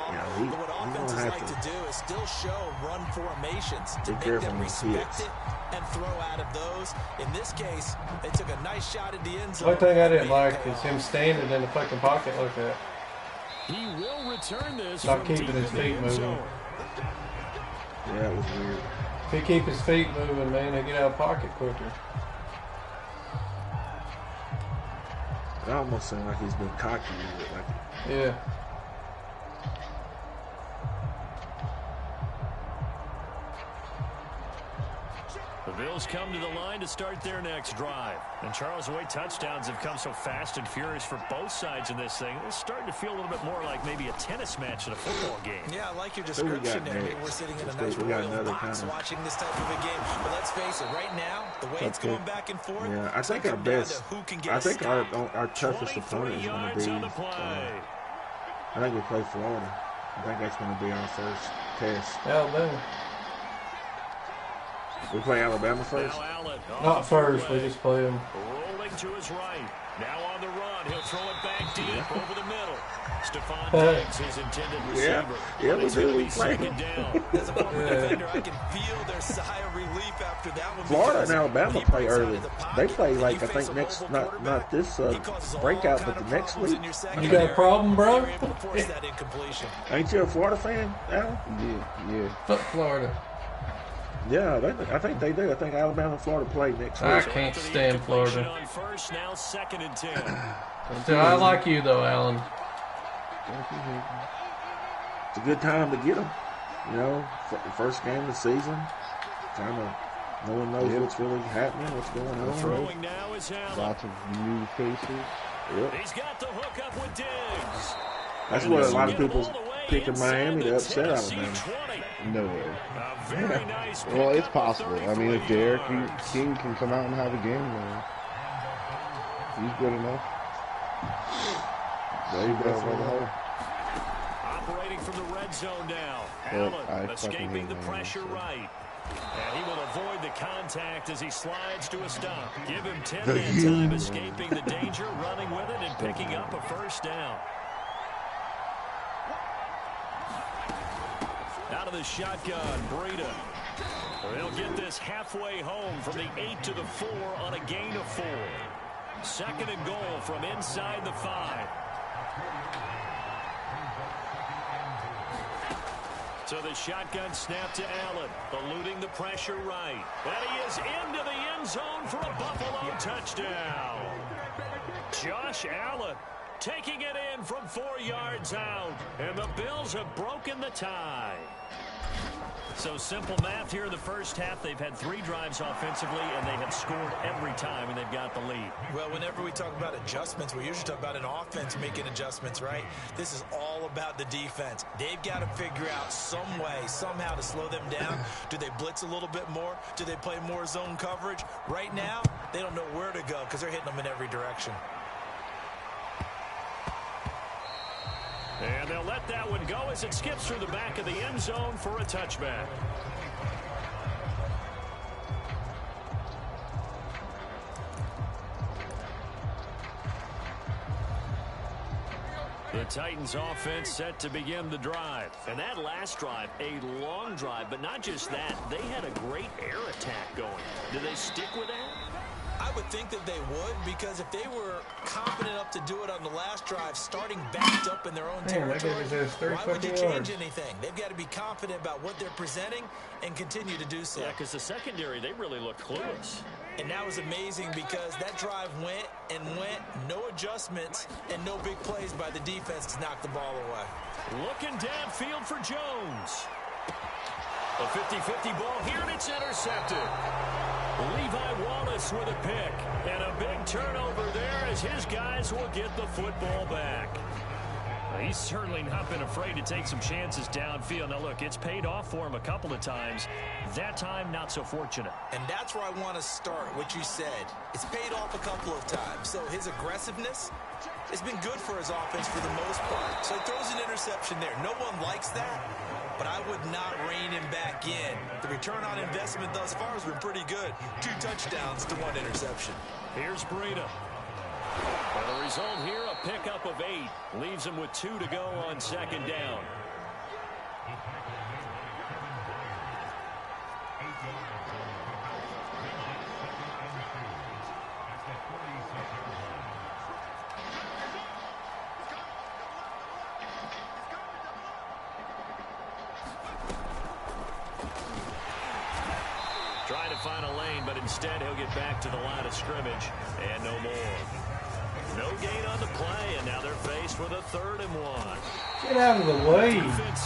You know, he's going to have to do is still show run formations to be careful when he hits. And throw out of those. In this case, they took a nice shot at the end zone. The only thing I didn't like is him standing in the fucking pocket like that. He will return this. Not keeping his feet moving. Yeah, it was weird. If he keep his feet moving, man, they get out of pocket quicker. It almost seemed like he's been cocky with it. Yeah. The Bills come to the line to start their next drive. And Charles, the way touchdowns have come so fast and furious for both sides in this thing, it's starting to feel a little bit more like maybe a tennis match in a football game. Yeah, I like your description there. We're sitting in a nice royal box watching this type of a game. But let's face it, right now, the way it's going back and forth, yeah, I think our toughest opponent is going to be, I think we play Florida. I think that's going to be our first test. Alabama. We play Alabama first? Not first, we just play them. Rolling to his right. Now on the run. He'll throw it back deep over the middle. Stephon Diggs, his intended receiver. Yeah, we do. We play. As a former defender, I can feel their sigh of relief after that one. Florida and Alabama play early. They play like, I think, next, not this breakout, but the next week. You got a problem, bro? Ain't you a Florida fan, Al? Yeah. Fuck Florida. Yeah, I think they do. I think Alabama and Florida play next I week. can't stand Florida. On first, now 2nd and 10. Still, I like you though, Alan. It's a good time to get them. You know, first game of the season. Kind of, no one knows what's really happening, what's going on. Throwing now is Allen. Lots of new faces. Yep. He's got the hook up with Diggs. That's what a lot of people's picking Miami to upset Alabama. No way. A very nice Well, it's pickup possible. of I mean, if 33 Derek yards. King can come out and have a game, then he's good enough. There you go, brother. Operating from the red zone now. Well, Allen escaping the pressure right. And he will avoid the contact as he slides to a stop. Give him 10 that time, escaping the danger, running with it, and picking up a first down. Out of the shotgun, Breida. They'll get this halfway home from the 8 to the 4 on a gain of 4. 2nd and goal from inside the 5. So the shotgun snap to Allen, eluding the pressure right. And he is into the end zone for a Buffalo touchdown. Josh Allen taking it in from 4 yards out. And the Bills have broken the tie. So simple math here in the first half. They've had 3 drives offensively, and they have scored every time, and they've got the lead. Well, whenever we talk about adjustments, we usually talk about an offense making adjustments, right? This is all about the defense. They've got to figure out some way, somehow to slow them down. Do they blitz a little bit more? Do they play more zone coverage? Right now, they don't know where to go because they're hitting them in every direction. And they'll let that one go as it skips through the back of the end zone for a touchback. The Titans offense set to begin the drive. And that last drive, a long drive, but not just that, they had a great air attack going. Do they stick with that? I would think that they would, because if they were confident enough to do it on the last drive, starting backed up in their own territory, why would you change anything? They've got to be confident about what they're presenting and continue to do so. Yeah, because the secondary, they really look clueless. And that was amazing because that drive went and went, no adjustments, and no big plays by the defense to knock the ball away. Looking downfield for Jones. A 50-50 ball here, and it's intercepted. Levi Wallace with a pick. And a big turnover there as his guys will get the football back. He's certainly not been afraid to take some chances downfield. Now, look, it's paid off for him a couple of times. That time, not so fortunate. And that's where I want to start, what you said. It's paid off a couple of times. So his aggressiveness has been good for his offense for the most part. So he throws an interception there. No one likes that, but I would not rein him back in. The return on investment thus far has been pretty good. 2 touchdowns to 1 interception. Here's Breida. Well, the result here, a pickup of 8. Leaves him with 2 to go on 2nd down. Trying to find a lane, but instead he'll get back to the line of scrimmage. And no more. No gain on the play, and now they're faced with a 3rd and 1. Get out of the way.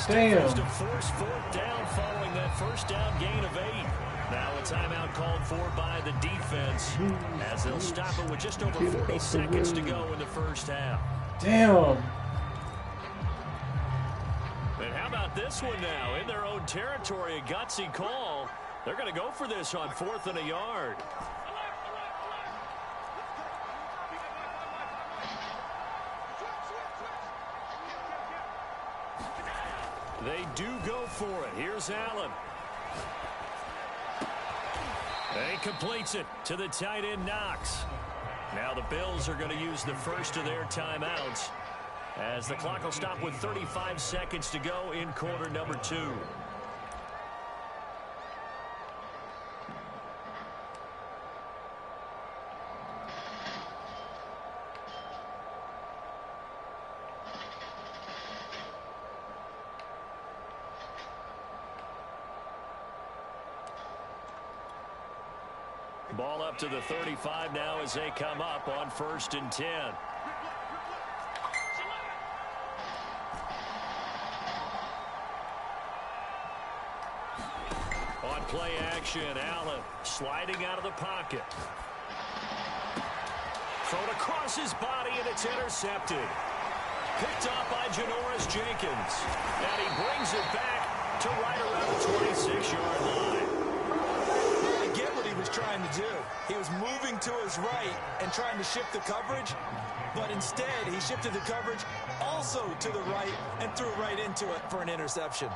Damn. To force 4th down following that first down gain of 8. Now a timeout called for by the defense as they'll stop it with just over 40 seconds to go in the first half. Damn. And how about this one now? In their own territory, a gutsy call. They're going to go for this on 4th and a yard. They do go for it. Here's Allen. He completes it to the tight end, Knox. Now the Bills are going to use the first of their timeouts as the clock will stop with 35 seconds to go in quarter number 2. Ball up to the 35 now as they come up on 1st and 10. On play action, Allen sliding out of the pocket. Thrown across his body, and it's intercepted. Picked up by Janoris Jenkins. And he brings it back to right around the 26-yard line. I get what he was trying to do. He was moving to his right and trying to shift the coverage, but instead he shifted the coverage also to the right and threw right into it for an interception.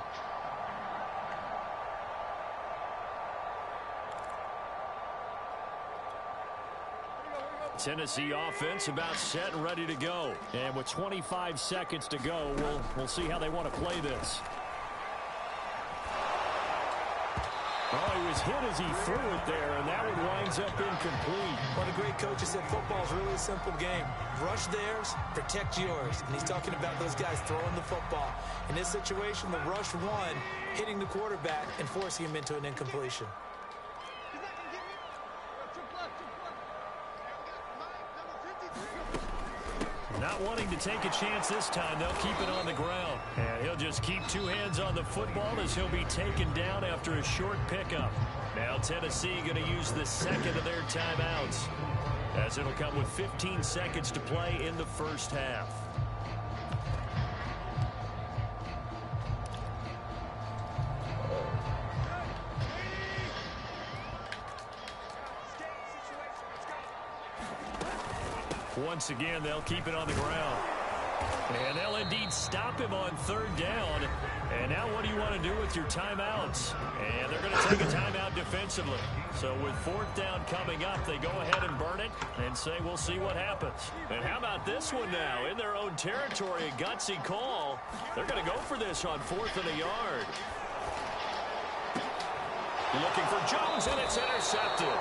Tennessee offense about set and ready to go. And with 25 seconds to go, we'll see how they want to play this. Oh, he was hit as he threw it there, and that one winds up incomplete. One of the great coaches said football is really a simple game. Rush theirs, protect yours. And he's talking about those guys throwing the football. In this situation, the rush one, hitting the quarterback and forcing him into an incompletion. Not wanting to take a chance this time, they'll keep it on the ground. And he'll just keep two hands on the football as he'll be taken down after a short pickup. Now Tennessee going to use the second of their timeouts, as it'll come with 15 seconds to play in the first half. Once again, they'll keep it on the ground. And they'll indeed stop him on 3rd down. And now what do you want to do with your timeouts? And they're going to take a timeout defensively. So with 4th down coming up, they go ahead and burn it and say, we'll see what happens. And how about this one now? In their own territory, a gutsy call. They're going to go for this on 4th and a yard. Looking for Jones, and it's intercepted.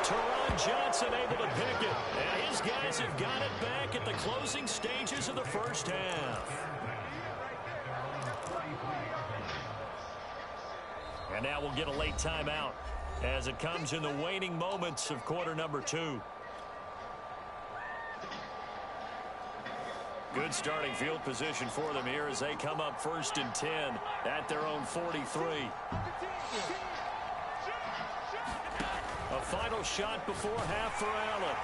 Teron Johnson able to pick it. And his guys have got it back at the closing stages of the first half. And now we'll get a late timeout as it comes in the waning moments of quarter number 2. Good starting field position for them here as they come up 1st and 10 at their own 43. A final shot before half for Allen.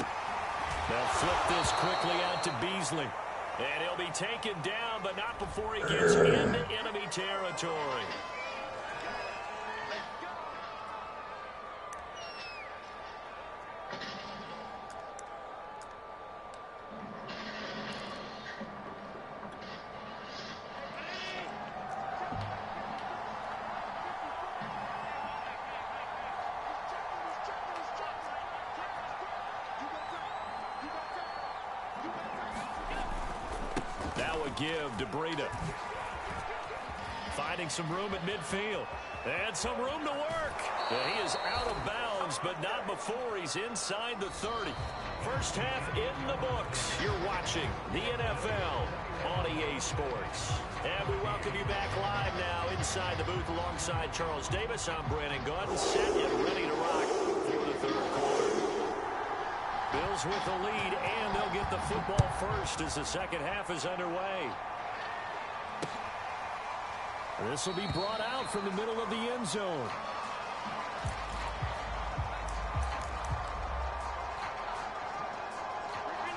They'll flip this quickly out to Beasley. And he'll be taken down, but not before he gets into enemy territory. Give to Breida. Finding some room at midfield. And some room to work. And he is out of bounds, but not before he's inside the 30. First half in the books. You're watching the NFL on EA Sports. And we welcome you back live now inside the booth alongside Charles Davis. I'm Brandon Gunn, set and ready to rock for the 3rd quarter. Bills with the lead, and they'll get the football first as the second half is underway. This will be brought out from the middle of the end zone.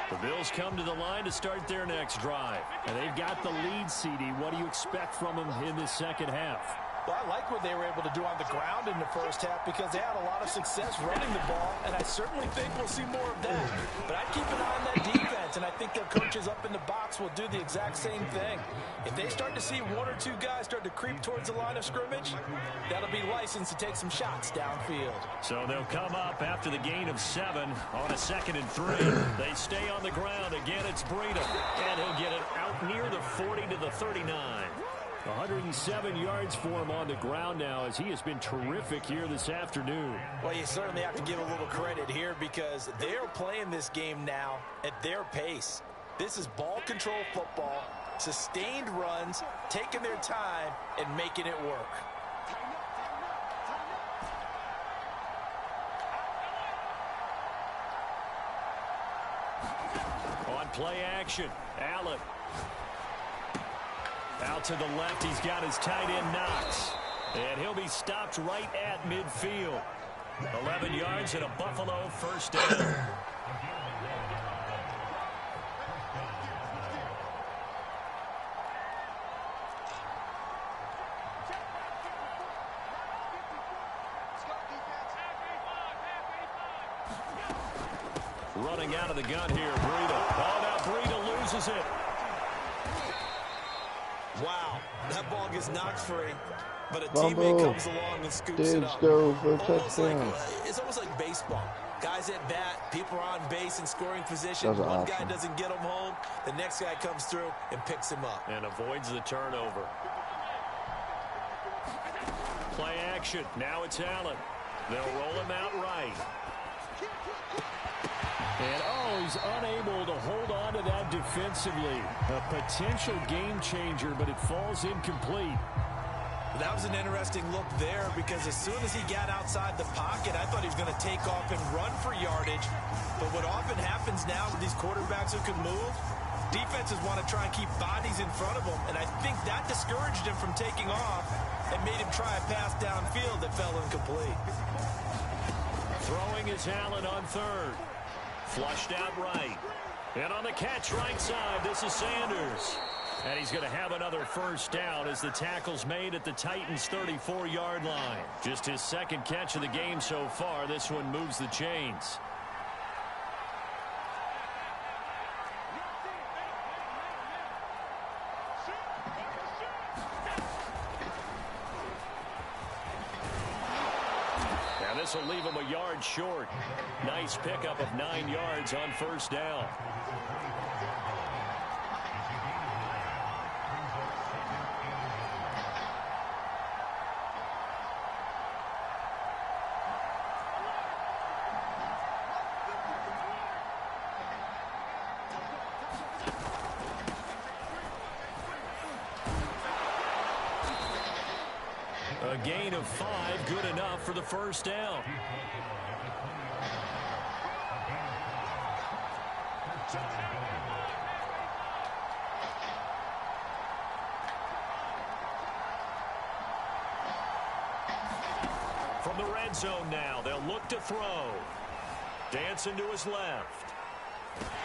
The Bills come to the line to start their next drive. And they've got the lead, CD. What do you expect from them in the second half? Well, I like what they were able to do on the ground in the first half because they had a lot of success running the ball, and I certainly think we'll see more of that. But I'd keep an eye on that defense, and I think their coaches up in the box will do the exact same thing. If they start to see 1 or 2 guys start to creep towards the line of scrimmage, that'll be licensed to take some shots downfield. So they'll come up after the gain of 7 on a 2nd and 3. They stay on the ground. Again, it's Breida, and he'll get it out near the 40 to the 39. 107 yards for him on the ground now as he has been terrific here this afternoon. Well, you certainly have to give a little credit here because they're playing this game now at their pace. This is ball control football, sustained runs, taking their time, and making it work. play action. Allen. Out to the left, he's got his tight end Knox. And he'll be stopped right at midfield. 11 yards and a Buffalo first down. Running out of the gun here, Breida. Oh, now Breida loses it. Wow, that ball gets knocked free, but a teammate comes along and scoops it up. It's almost like baseball. Guys at bat, people are on base in scoring position. One guy doesn't get him home, the next guy comes through and picks him up. And avoids the turnover. Play action. Now it's Allen. They'll roll him out right. And, oh, he's unable to hold on to that defensively. A potential game changer, but it falls incomplete. That was an interesting look there because as soon as he got outside the pocket, I thought he was going to take off and run for yardage. But what often happens now with these quarterbacks who can move, defenses want to try and keep bodies in front of them. And I think that discouraged him from taking off and made him try a pass downfield that fell incomplete. Throwing is Allen on third. Flushed out right. And on the catch right side, this is Sanders. And he's going to have another first down as the tackle's made at the Titans' 34-yard line. Just his second catch of the game so far. This one moves the chains. This will leave him a yard short. Nice pickup of 9 yards on first down. A gain of 5, good enough for the first down. From the red zone now, they'll look to throw. Dancing to his left.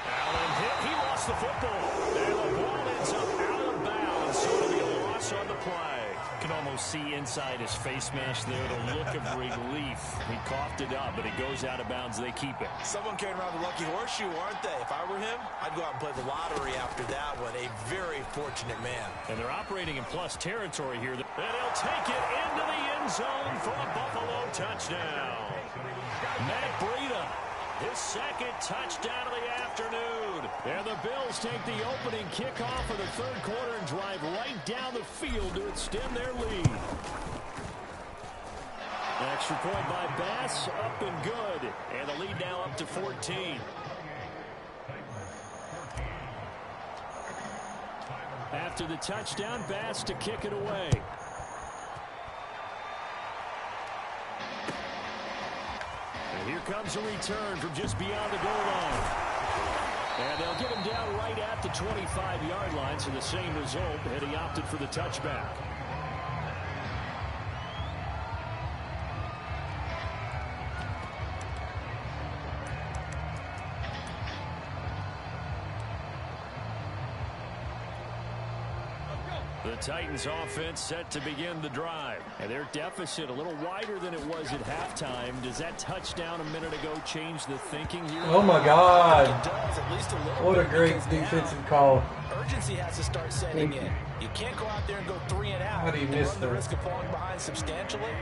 Allen hit, he lost the football. And the ball ends up out of bounds, so it'll be a loss on the play. Can almost see inside his face mask there the look of relief. He coughed it up, but it goes out of bounds. They keep it. Someone carrying around the lucky horseshoe, aren't they? If I were him, I'd go out and play the lottery after that one. A very fortunate man. And they're operating in plus territory here. And he'll take it into the end zone for a Buffalo touchdown. Matt Breida, his second touchdown of the afternoon. And the Bills take the opening kickoff of the third quarter and drive right down the field to extend their lead. Extra point by Bass, up and good. And the lead now up to 14. After the touchdown, Bass to kick it away. And here comes a return from just beyond the goal line. And they'll get him down right at the 25-yard line, so the same result, and he opted for the touchback. The Titans offense set to begin the drive. And their deficit a little wider than it was at halftime. Does that touchdown a minute ago change the thinking here? Oh my God. It does, at least a little What a bit, great because defensive now call. Urgency has to start setting in. You can't go out there and go 3 and out. How do you and miss run the that? risk of falling behind substantially.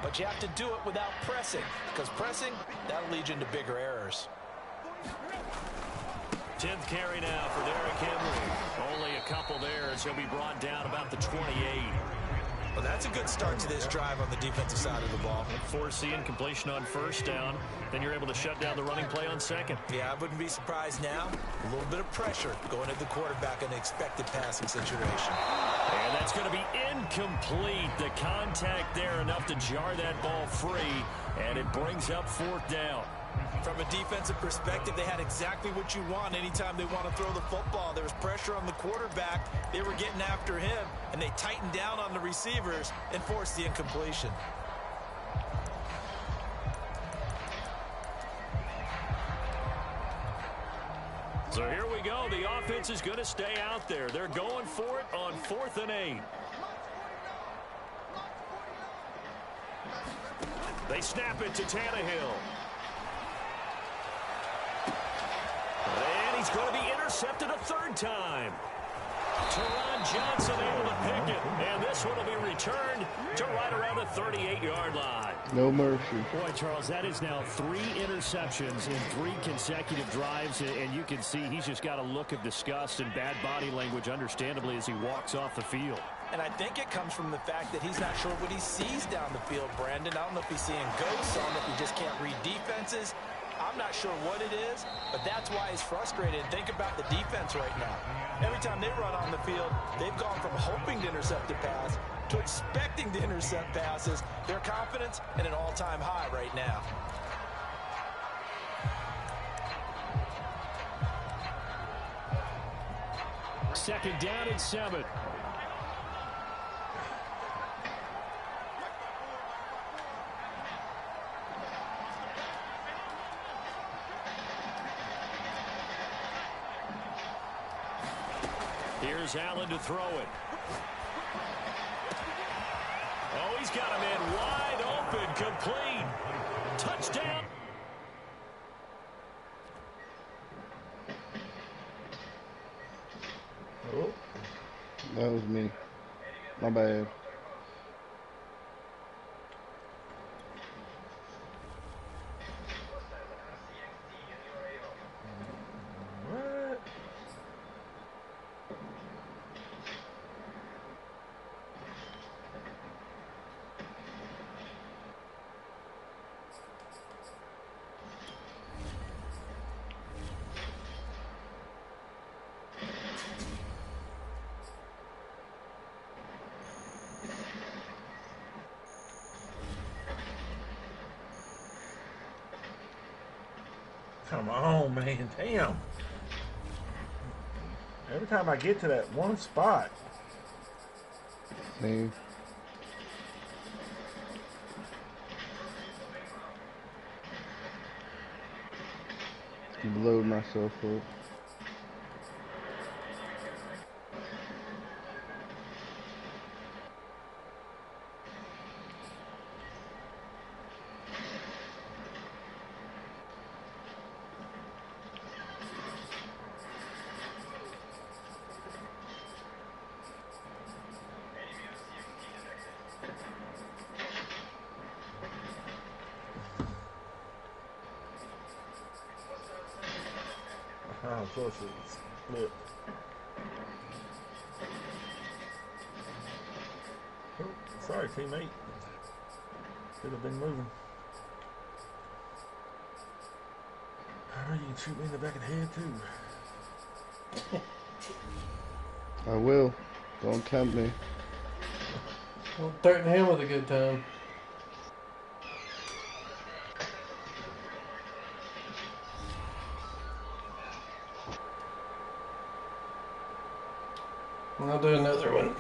But you have to do it without pressing. Because pressing, that'll lead you into bigger errors. 10th carry now for Derrick Henry. Only a couple there as he'll be brought down about the 28. Well, that's a good start to this drive on the defensive side of the ball. Forcing incompletion on first down. Then you're able to shut down the running play on second. Yeah, I wouldn't be surprised now. A little bit of pressure going at the quarterback in an expected passing situation. And that's going to be incomplete. The contact there enough to jar that ball free. And it brings up 4th down. From a defensive perspective, they had exactly what you want anytime they want to throw the football. There was pressure on the quarterback. They were getting after him, and they tightened down on the receivers and forced the incompletion. So here we go. The offense is going to stay out there. They're going for it on 4th and 8. They snap it to Tannehill. And he's going to be intercepted a 3rd time. Teron Johnson able to pick it. And this one will be returned to right around the 38-yard line. No mercy. Boy, Charles, that is now 3 interceptions in 3 consecutive drives. And you can see he's just got a look of disgust and bad body language, understandably, as he walks off the field. And I think it comes from the fact that he's not sure what he sees down the field, Brandon. I don't know if he's seeing ghosts. I don't know if he just can't read defenses. I'm not sure what it is, but that's why he's frustrated. Think about the defense right now. Every time they run on the field, they've gone from hoping to intercept a pass to expecting to intercept passes. Their confidence at an all-time high right now. Second down and 7. Here's Allen to throw it. Oh, he's got a man wide open, complete. Touchdown. Oh, that was me. My bad. What? Come on, man. Damn. Every time I get to that one spot. Same. Load myself up. Oh, of course it's flipped. Oh, sorry, teammate. Could have been moving. Oh, you can shoot me in the back of the head, too. I will. Don't tempt me. Well, threaten him with a good time. And I'll do another one.